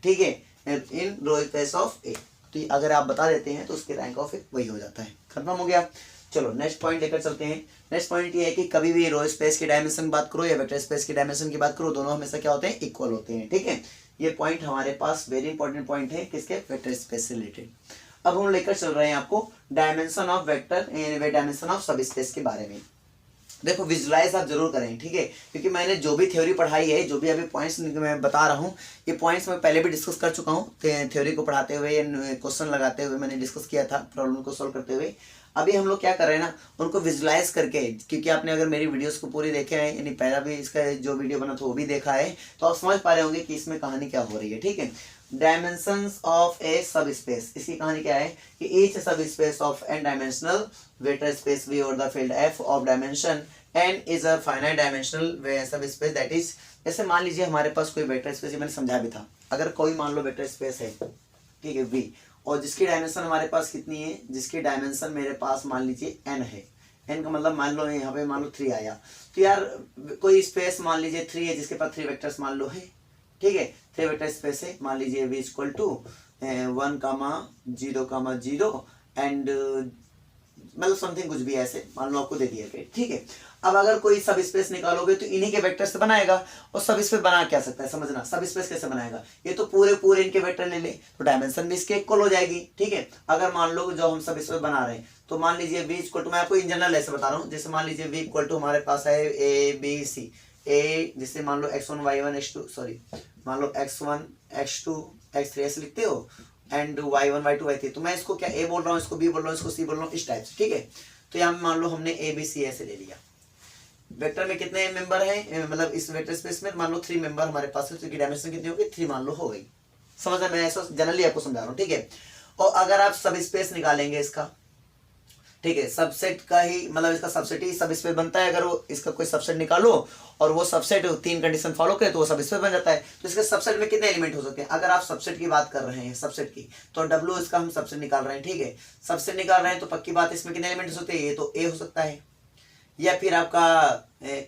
ठीक है, इन रो स्पेस ऑफ ए। तो अगर आप बता देते हैं तो उसके रैंक ऑफ ए वही हो जाता है। खत्म हो गया। चलो नेक्स्ट पॉइंट लेकर चलते हैं। नेक्स्ट पॉइंट ये है कि कभी भी रो स्पेस की डायमेंशन की बात करो या वेक्टर स्पेस की डायमेंशन की बात करो, दोनों हमेशा क्या होते हैं, इक्वल होते हैं, ठीक है। ये पॉइंट हमारे पास वेरी इंपॉर्टेंट पॉइंट है किसके, वेक्टर स्पेस से रिलेटेड। अब हम लेकर चल रहे हैं आपको dimension of vector and dimension of सब स्पेस के बारे में। देखो विजुलाइज आप जरूर करें, ठीक है, क्योंकि मैंने जो भी थ्योरी पढ़ाई है, जो भी अभी पॉइंट्स मैं बता रहा हूँ, ये पॉइंट्स मैं पहले भी डिस्कस कर चुका हूँ थ्योरी को पढ़ाते हुए, क्वेश्चन लगाते हुए मैंने डिस्कस किया था प्रॉब्लम को सॉल्व करते हुए। अभी हम लोग क्या कर रहे हैं ना, उनको विजुलाइज करके, क्योंकि आपने अगर मेरी वीडियोस को पूरी देखे हैं, यानी पहला भी इसका जो वीडियो बना था वो भी देखा है, तो आप समझ पा रहे होंगे कि इसमें कहानी क्या हो रही है, ठीक है। डायमेंशंस ऑफ ए सब स्पेस, इसकी कहानी क्या है कि each subspace of n dimensional vector space V और the field F of dimension n is a finite dimensional subspace, that is, जैसे मान लीजिए हमारे पास कोई वेक्टर स्पेस, मैंने समझा भी था, अगर कोई मान लो वेक्टर स्पेस है, ठीक है, वी, और जिसकी डायमेंशन हमारे पास कितनी है, जिसकी डायमेंशन मेरे पास मान लीजिए n है, n का मतलब मान लो यहाँ पे मान लो 3 आया, तो यार कोई स्पेस मान लीजिए 3 है जिसके पास 3 वेक्टर्स मान लो है, ठीक है, 3 वेक्टर स्पेस है, मान लीजिए v इक्वल टू 1,0,0 एंड मतलब समथिंग कुछ भी ऐसे मान लो आपको दे दिया गया, ठीक है। अब अगर कोई सब स्पेस निकालोगे तो इन्हीं के वेक्टर से बनाएगा, और सब स्पेस बना क्या सकता है समझना, सब स्पेस कैसे बनाएगा, ये तो पूरे इनके वेक्टर ले ले तो डायमेंशन भी इसके इक्वल हो जाएगी, ठीक है। अगर मान लो जो हम सब स्पेस बना रहे हैं तो मान लीजिए v इक्वल टू, मैं आपको इन जनरल ऐसे बता रहा हूँ, जैसे मान लीजिए v इक्वल टू हमारे पास है a b c, a जिससे मान लो x1 y1 x2 सॉरी मान लो x1 x2 x3 ऐसे लिखते हो, एंड y1 y2 y3, तो मैं इसको क्या a बोल रहा हूँ, इसको b बोल रहा हूँ, इसको c बोल रहा हूँ, इस टाइप से, ठीक है। तो यहाँ मान लो हमने a b c ऐसे ले लिया, वेक्टर में कितने मेंबर हैं, मतलब इस वेक्टर स्पेस में मान लो 3 मेंबर हमारे पास है, तो इसकी डायमेंशन कितनी होगी, 3 मान लो हो गई, समझ मैं ऐसा जनरली आपको समझा रहा हूँ, ठीक है। और अगर आप सब स्पेस निकालेंगे इसका, ठीक है, सबसेट का ही मतलब इसका सबसेट ही सब स्पेस बनता है, अगर वो इसका कोई सबसेट निकालो और वो सबसेट 3 कंडीशन फॉलो करे तो वो सब स्पेस बन जाता है। तो इसके सबसेट में कितने एलिमेंट हो सकते हैं, अगर आप सबसेट की बात कर रहे हैं, सबसेट की, तो W इसका हम सबसेट निकाल रहे हैं, ठीक है, सबसेट निकाल रहे हैं तो पक्की बात इसमें कितने एलिमेंट हो सकते हैं, ये तो A हो सकता है, या फिर आपका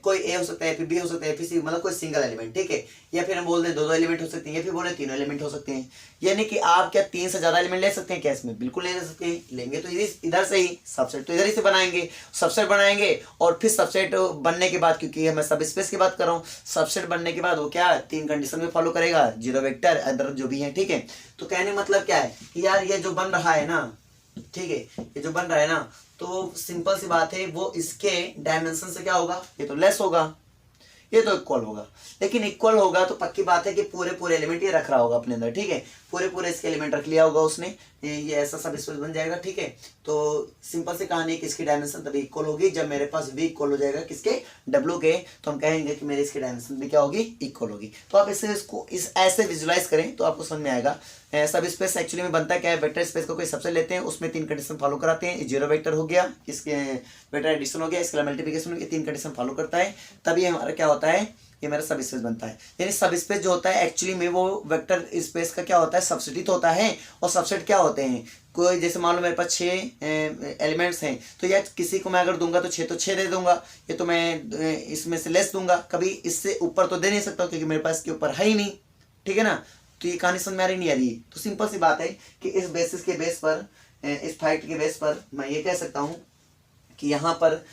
कोई ए हो सकता है, फिर बी हो सकता है, फिर सी, मतलब कोई सिंगल एलिमेंट, ठीक है, या फिर हम बोल दें 2 एलिमेंट हो सकते हैं, या फिर बोले 3 एलिमेंट हो सकते हैं। यानी कि आप क्या 3 से ज्यादा एलिमेंट ले सकते हैं क्या इसमें, बिल्कुल ले सकते हैं, लेंगे तो इधर से ही सबसेट, तो इधर ही से बनाएंगे, सबसेट बनाएंगे, और फिर सबसेट बनने के बाद, क्योंकि मैं सब स्पेस की बात कर रहा हूँ, सबसेट बनने के बाद वो क्या 3 कंडीशन में फॉलो करेगा, 0 वेक्टर अदर जो भी है, ठीक है। तो कहने मतलब क्या है कि यार ये जो बन रहा है ना, ठीक है, ये जो बन रहा है ना, तो सिंपल सी बात है, वो इसके डायमेंशन से क्या होगा, ये तो लेस होगा, ये तो इक्वल होगा, लेकिन इक्वल होगा तो पक्की बात है कि पूरे एलिमेंट ये रख रहा होगा अपने अंदर, ठीक है, पूरे इसके एलिमेंट रख लिया होगा उसने, ये ऐसा सब स्पेस बन जाएगा, ठीक है। तो सिंपल सी कहानी है कि इसकी डायमेंशन तभी इक्वल होगी जब मेरे पास v इक्वल हो जाएगा किसके, W के, तो हम कहेंगे कि मेरे इसकी डायमेंशन भी क्या होगी, इक्वल होगी। तो आप इसको ऐसे विजुलाइज करें तो आपको समझ में आएगा। सब स्पेस एक्चुअली में बनता क्या है, वेक्टर स्पेस को कोई सबसे लेते हैं, उसमें 3 कंडीशन फॉलो कराते हैं, 0 वेक्टर हो गया, इसके वेक्टर एडिशन हो गया, इसके मल्टीप्लिकेशन हो गया, 3 कंडीशन फॉलो करता है, तभी हमारा क्या होता है, ये मेरा सब स्पेस बनता है। यानी सब स्पेस जो होता है एक्चुअली में वो वेक्टर स्पेस का क्या होता है, सबसेट होता है। और सबसेट क्या होते हैं, कोई जैसे मान लो मेरे पास 6 एलिमेंट्स हैं, तो यार किसी को मैं अगर दूंगा तो 6 तो 6 दे दूंगा, ये तो मैं इसमें से लेस दूंगा, कभी इससे ऊपर तो दे नहीं सकता क्योंकि मेरे पास इसके ऊपर है ही नहीं, ठीक है ना। तो ये कहानी समझ में आ रही नहीं आ रही। तो सिंपल सी बात है कि इस बेसिस के बेस पर, इस फैक्ट के बेस पर मैं ये कह सकता हूँ कि यहाँ पर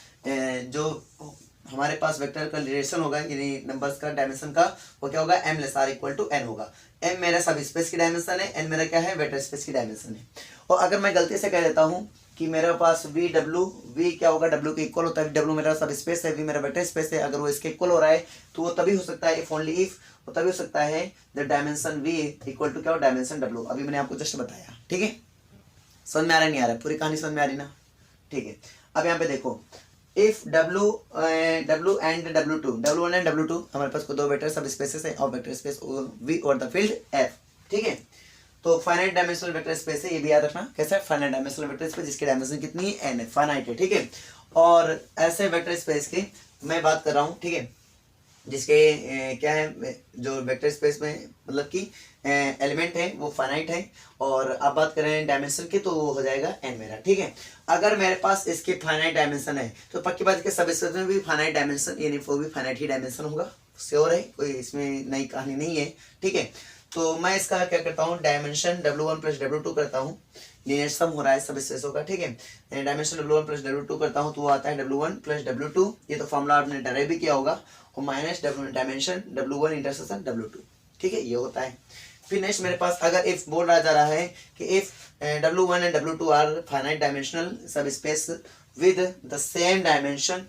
जो हमारे पास वेक्टर का रिलेशन होगा, यानी नंबर्स का डायमेंशन का, वो क्या होगा, m less r equal to n होगा। m मेरा सब स्पेस की डायमेंशन है, n मेरा क्या है, वेक्टर स्पेस की डायमेंशन है। और अगर मैं गलती से कह देता हूँ कि मेरे पास v क्या होगा, w के इक्वल होता है, w मेरा सब स्पेस है, v मेरा वेक्टर स्पेस है, अगर वो इसके इक्वल हो रहा है तो वो तभी हो सकता है, इफ ओनली इफ, वो तभी हो सकता है the dimension v equal to क्या हो, डायमेंशन w। अभी मैंने आपको जस्ट बताया, ठीक है, समझ में आ रहा नहीं आ रहा, पूरी कहानी समझ में आ रही ना, ठीक है। अब यहाँ पे देखो, if W and W1 and W2 हमारे पास को 2 वेक्टर सब स्पेसेस है और वेक्टर स्पेस V और द फील्ड F, ठीक है। तो फाइनाइट डायमेंशनल वेक्टर स्पेस है, ये भी याद रखना कैसा है, फाइनाइट डायमेंशनल वेक्टर स्पेस जिसकी डायमेंशन कितनी है, n है, फाइनाइट है, ठीक है। और ऐसे वेक्टर स्पेस की मैं बात कर रहा हूँ, ठीक है, जिसके क्या है, जो वेक्टर स्पेस में मतलब कि एलिमेंट है वो फाइनाइट है, और आप बात करें डायमेंशन की तो वो हो जाएगा n मेरा, ठीक है। अगर मेरे पास इसके फाइनाइट डायमेंशन है तो पक्की बात है कि सब स्पेस में भी फाइनाइट डायमेंशन, यानी वो भी फाइनाइट ही डायमेंशन होगा, श्योर है, कोई इसमें नई कहानी नहीं है, ठीक है। तो मैं इसका क्या करता हूँ, डायमेंशन W1 प्लस W2 करता हूँ, लीनियर सम हो रहा है सब स्पेसों का, ठीक है। डायमेंशन W1 प्लस W2 करता हूँ तो वो आता है W1 प्लस W2, ये तो फॉर्मूला आपने डराइव भी किया होगा, और minus dimension W1 intersection W2, ठीक है, ये होता है। फिर नेक्स्ट मेरे पास अगर इफ बोल रहा जा रहा है कि if W1 and W2 are finite dimensional subspace with the same dimension,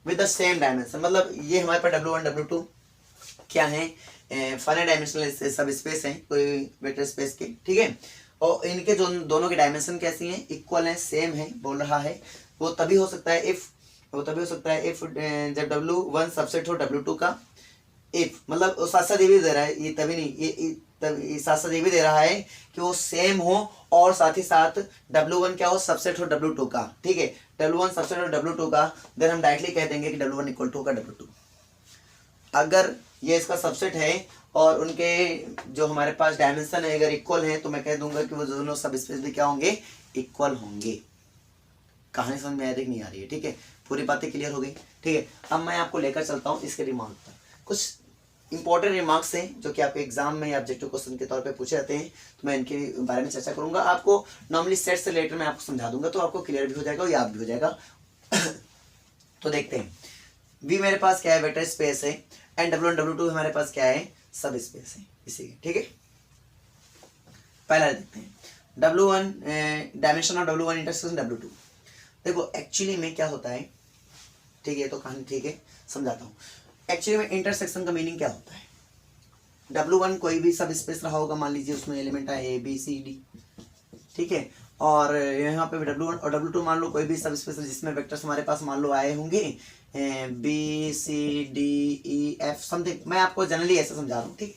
मतलब ये हमारे पास W1 W2 क्या है, फाइनाइट डायमेंशनल सब स्पेस है कोई वेक्टर स्पेस के, ठीक है। और इनके जो दोनों की डायमेंशन कैसी हैं, इक्वल है, सेम है, बोल रहा है, वो तभी हो सकता है इफ जब W1 सबसेट हो W2 का, इफ मतलब साथ साथ ये भी दे रहा है, ये तभी नहीं, ये साथ साथ ये भी दे रहा है कि वो सेम हो और साथ ही साथ W1 क्या हो, सबसेट हो W2 का, ठीक है, W1 सबसेट हो W2 का, देन हम डायरेक्टली कह देंगे कि W1 इक्वल टू होगा W2। अगर ये इसका सबसेट है और उनके जो हमारे पास डायमेंशन है अगर इक्वल है तो मैं कह दूंगा कि वो दोनों सब स्पेस भी क्या होंगे, इक्वल होंगे। कहानी समझ में आ रही नहीं आ रही है? ठीक है, पूरी बातें क्लियर हो गई। ठीक है, अब मैं आपको लेकर चलता हूँ इसके रिमार्क पर। कुछ इंपॉर्टेंट रिमार्क्स हैं जो कि आपके एग्जाम में या ऑब्जेक्टिव क्वेश्चन के तौर पे पूछे जाते हैं, तो मैं इनके बारे में चर्चा करूंगा। आपको नॉर्मली सेट से रिलेटेड मैं आपको समझा दूंगा, तो आपको क्लियर भी हो जाएगा और याद भी हो जाएगा। तो देखते हैं, वी मेरे पास क्या है, वेक्टर स्पेस है, एंड W1 W2 हमारे पास क्या है, सब स्पेस है इसी के। ठीक है, पहला देखते हैं W1 dimension of W1 intersection W2। देखो एक्चुअली में क्या होता है, ठीक है, तो कहानी ठीक है समझाता हूँ। एक्चुअली में इंटरसेक्शन का मीनिंग क्या होता है, W1 कोई भी सब स्पेस रहा होगा, मान लीजिए उसमें एलिमेंट है ABCD, ठीक है, और यहाँ पे W1 और W2 मान लो कोई भी सब स्पेस जिसमें वेक्टर्स हमारे पास मान लो आए होंगे BCDEF समथिंग। मैं आपको जनरली ऐसे समझा रहा हूँ, ठीक है,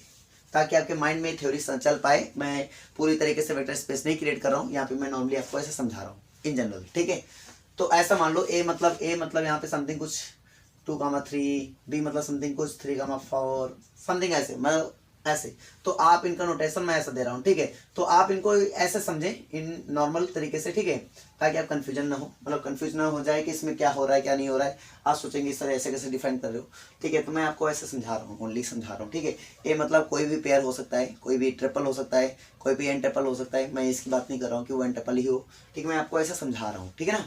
ताकि आपके माइंड में थ्योरी चल पाए। मैं पूरी तरीके से वेक्टर स्पेस नहीं क्रिएट कर रहा हूँ, यहाँ पे मैं नॉर्मली आपको ऐसे समझा रहा हूँ इन जनरल। ठीक है, तो ऐसा मान लो A मतलब यहाँ पे समथिंग कुछ 2,3, B मतलब समथिंग कुछ 3,4 समथिंग ऐसे, मतलब ऐसे। तो आप इनका नोटेशन मैं ऐसा दे रहा हूँ, ठीक है, तो आप इनको ऐसे समझें इन नॉर्मल तरीके से, ठीक है, ताकि आप कंफ्यूजन ना हो, मतलब कंफ्यूजन ना हो जाए कि इसमें क्या हो रहा है क्या नहीं हो रहा है। आप सोचेंगे सर ऐसे कैसे डिफाइन कर रहे हो, ठीक है, तो मैं आपको ऐसे समझा रहा हूँ, ओनली समझा रहा हूँ। ठीक है, ये मतलब कोई भी पेयर हो सकता है, कोई भी ट्रिपल हो सकता है, कोई भी एन ट्रिपल हो सकता है। मैं इसकी बात नहीं कर रहा हूँ कि वो एन ट्रिपल ही हो, ठीक है, मैं आपको ऐसे समझा रहा हूँ, ठीक है ना।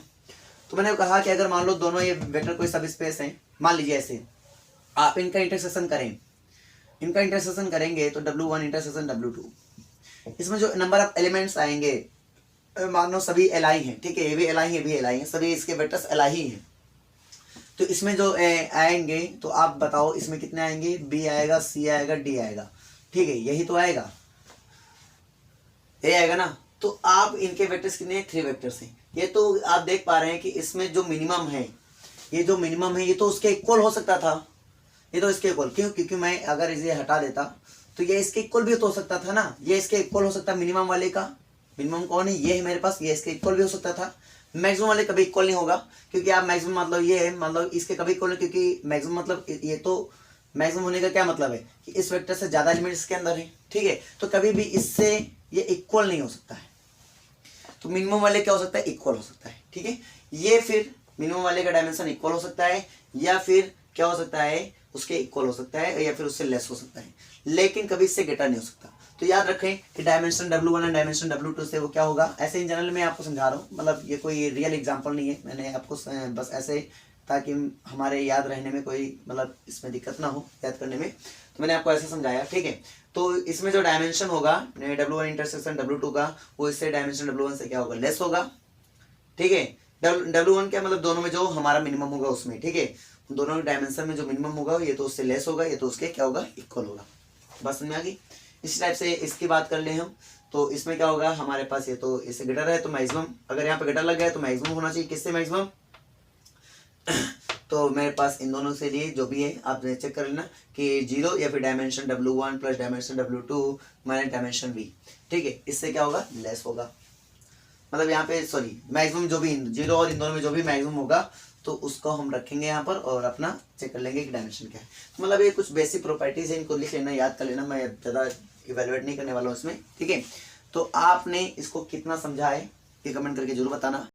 तो मैंने कहा कि अगर मान लो दोनों ये वेक्टर कोई सब स्पेस है, मान लीजिए ऐसे, आप इनका इंटरसेक्शन करें, इनका इंटरसेक्शन करेंगे तो W1 इंटरसेक्शन W2, इसमें जो नंबर ऑफ एलिमेंट्स आएंगे, मान लो सभी Li हैं, ठीक है, ये भी Li है, भी Li है, सभी इसके वेक्टर्स Li ही हैं। तो इसमें जो आएंगे तो आप बताओ इसमें कितने आएंगे, B आएगा, C आएगा, D आएगा, ठीक है, यही तो आएगा, ये आएगा ना। तो आप इनके वेक्टर्स कितने, 3 वेक्टर्स हैं। ये तो आप देख पा रहे हैं कि इसमें जो मिनिमम है, ये जो मिनिमम है ये तो उसके इक्वल हो सकता था, ये तो इसके इक्वल, क्यों, क्योंकि मैं अगर इसे हटा देता तो ये इसके इक्वल भी तो हो सकता था ना, ये इसके इक्वल हो सकता मिनिमम वाले का। मिनिमम कौन है, ये है मेरे पास, ये इसके इक्वल भी हो सकता था। मैक्सिमम वाले कभी इक्वल नहीं होगा, क्योंकि आप मैक्सिमम मतलब ये है, मतलब इसके कभी इक्वल नहीं, क्योंकि मैक्सिमम मतलब ये तो मैक्सिमम होने का क्या मतलब है कि इस वेक्टर से ज्यादा एलिमेंट्स इसके अंदर है, ठीक है, तो कभी भी इससे ये इक्वल नहीं हो सकता है। तो मिनिमम वाले क्या हो सकता है, इक्वल हो सकता है, ठीक है। ये फिर मिनिमम वाले का डायमेंशन इक्वल हो सकता है, या फिर क्या हो सकता है, उसके इक्वल हो सकता है, या फिर उससे लेस हो सकता है, लेकिन कभी इससे ग्रेटर नहीं हो सकता। तो याद रखें कि डायमेंशन W1 और डायमेंशन W2 से वो क्या होगा, ऐसे इन जनरल में आपको समझा रहा हूँ, मतलब ये कोई रियल एग्जांपल नहीं है, मैंने आपको बस ऐसे ताकि हमारे याद रहने में कोई मतलब इसमें दिक्कत ना हो याद करने में, तो मैंने आपको ऐसे समझाया, ठीक है। तो इसमें जो डायमेंशन होगा W1 इंटरसेक्शन W2 का, वो इससे डायमेंशन W1 से क्या होगा, लेस होगा, ठीक है। W1 क्या मतलब दोनों में जो हमारा मिनिमम होगा उसमें, ठीक है, दोनों डायमेंशन में जो मिनिमम होगा ये तो उससे लेस होगा, ये तो उसके क्या होगा, इक्वल होगा। बस समझ में आ गई। इसी टाइप से इसकी बात कर ले हम, तो इसमें क्या होगा हमारे पास, ये तो इससे ग्रेटर है तो मैक्सिमम, अगर यहाँ पे ग्रेटर लग गया तो मैक्सिमम होना चाहिए, किससे मैक्सिमम तो मेरे पास इन दोनों से लिए जो भी है आप चेक कर लेना कि 0 या फिर dimension W1 plus dimension W2 minus dimension V, ठीक है, इससे क्या होगा, लेस होगा। मतलब यहाँ पे सॉरी मैक्सिमम जो भी 0 और इन दोनों में जो भी मैक्सिमम होगा तो उसको हम रखेंगे यहाँ पर और अपना चेक कर लेंगे कि डायमेंशन क्या है। तो मतलब ये कुछ बेसिक प्रॉपर्टीज है, इनको लिख लेना, याद कर लेना, मैं ज़्यादा इवेलुएट नहीं करने वाला हूँ इसमें, ठीक है। तो आपने इसको कितना समझा है ये कमेंट करके जरूर बताना।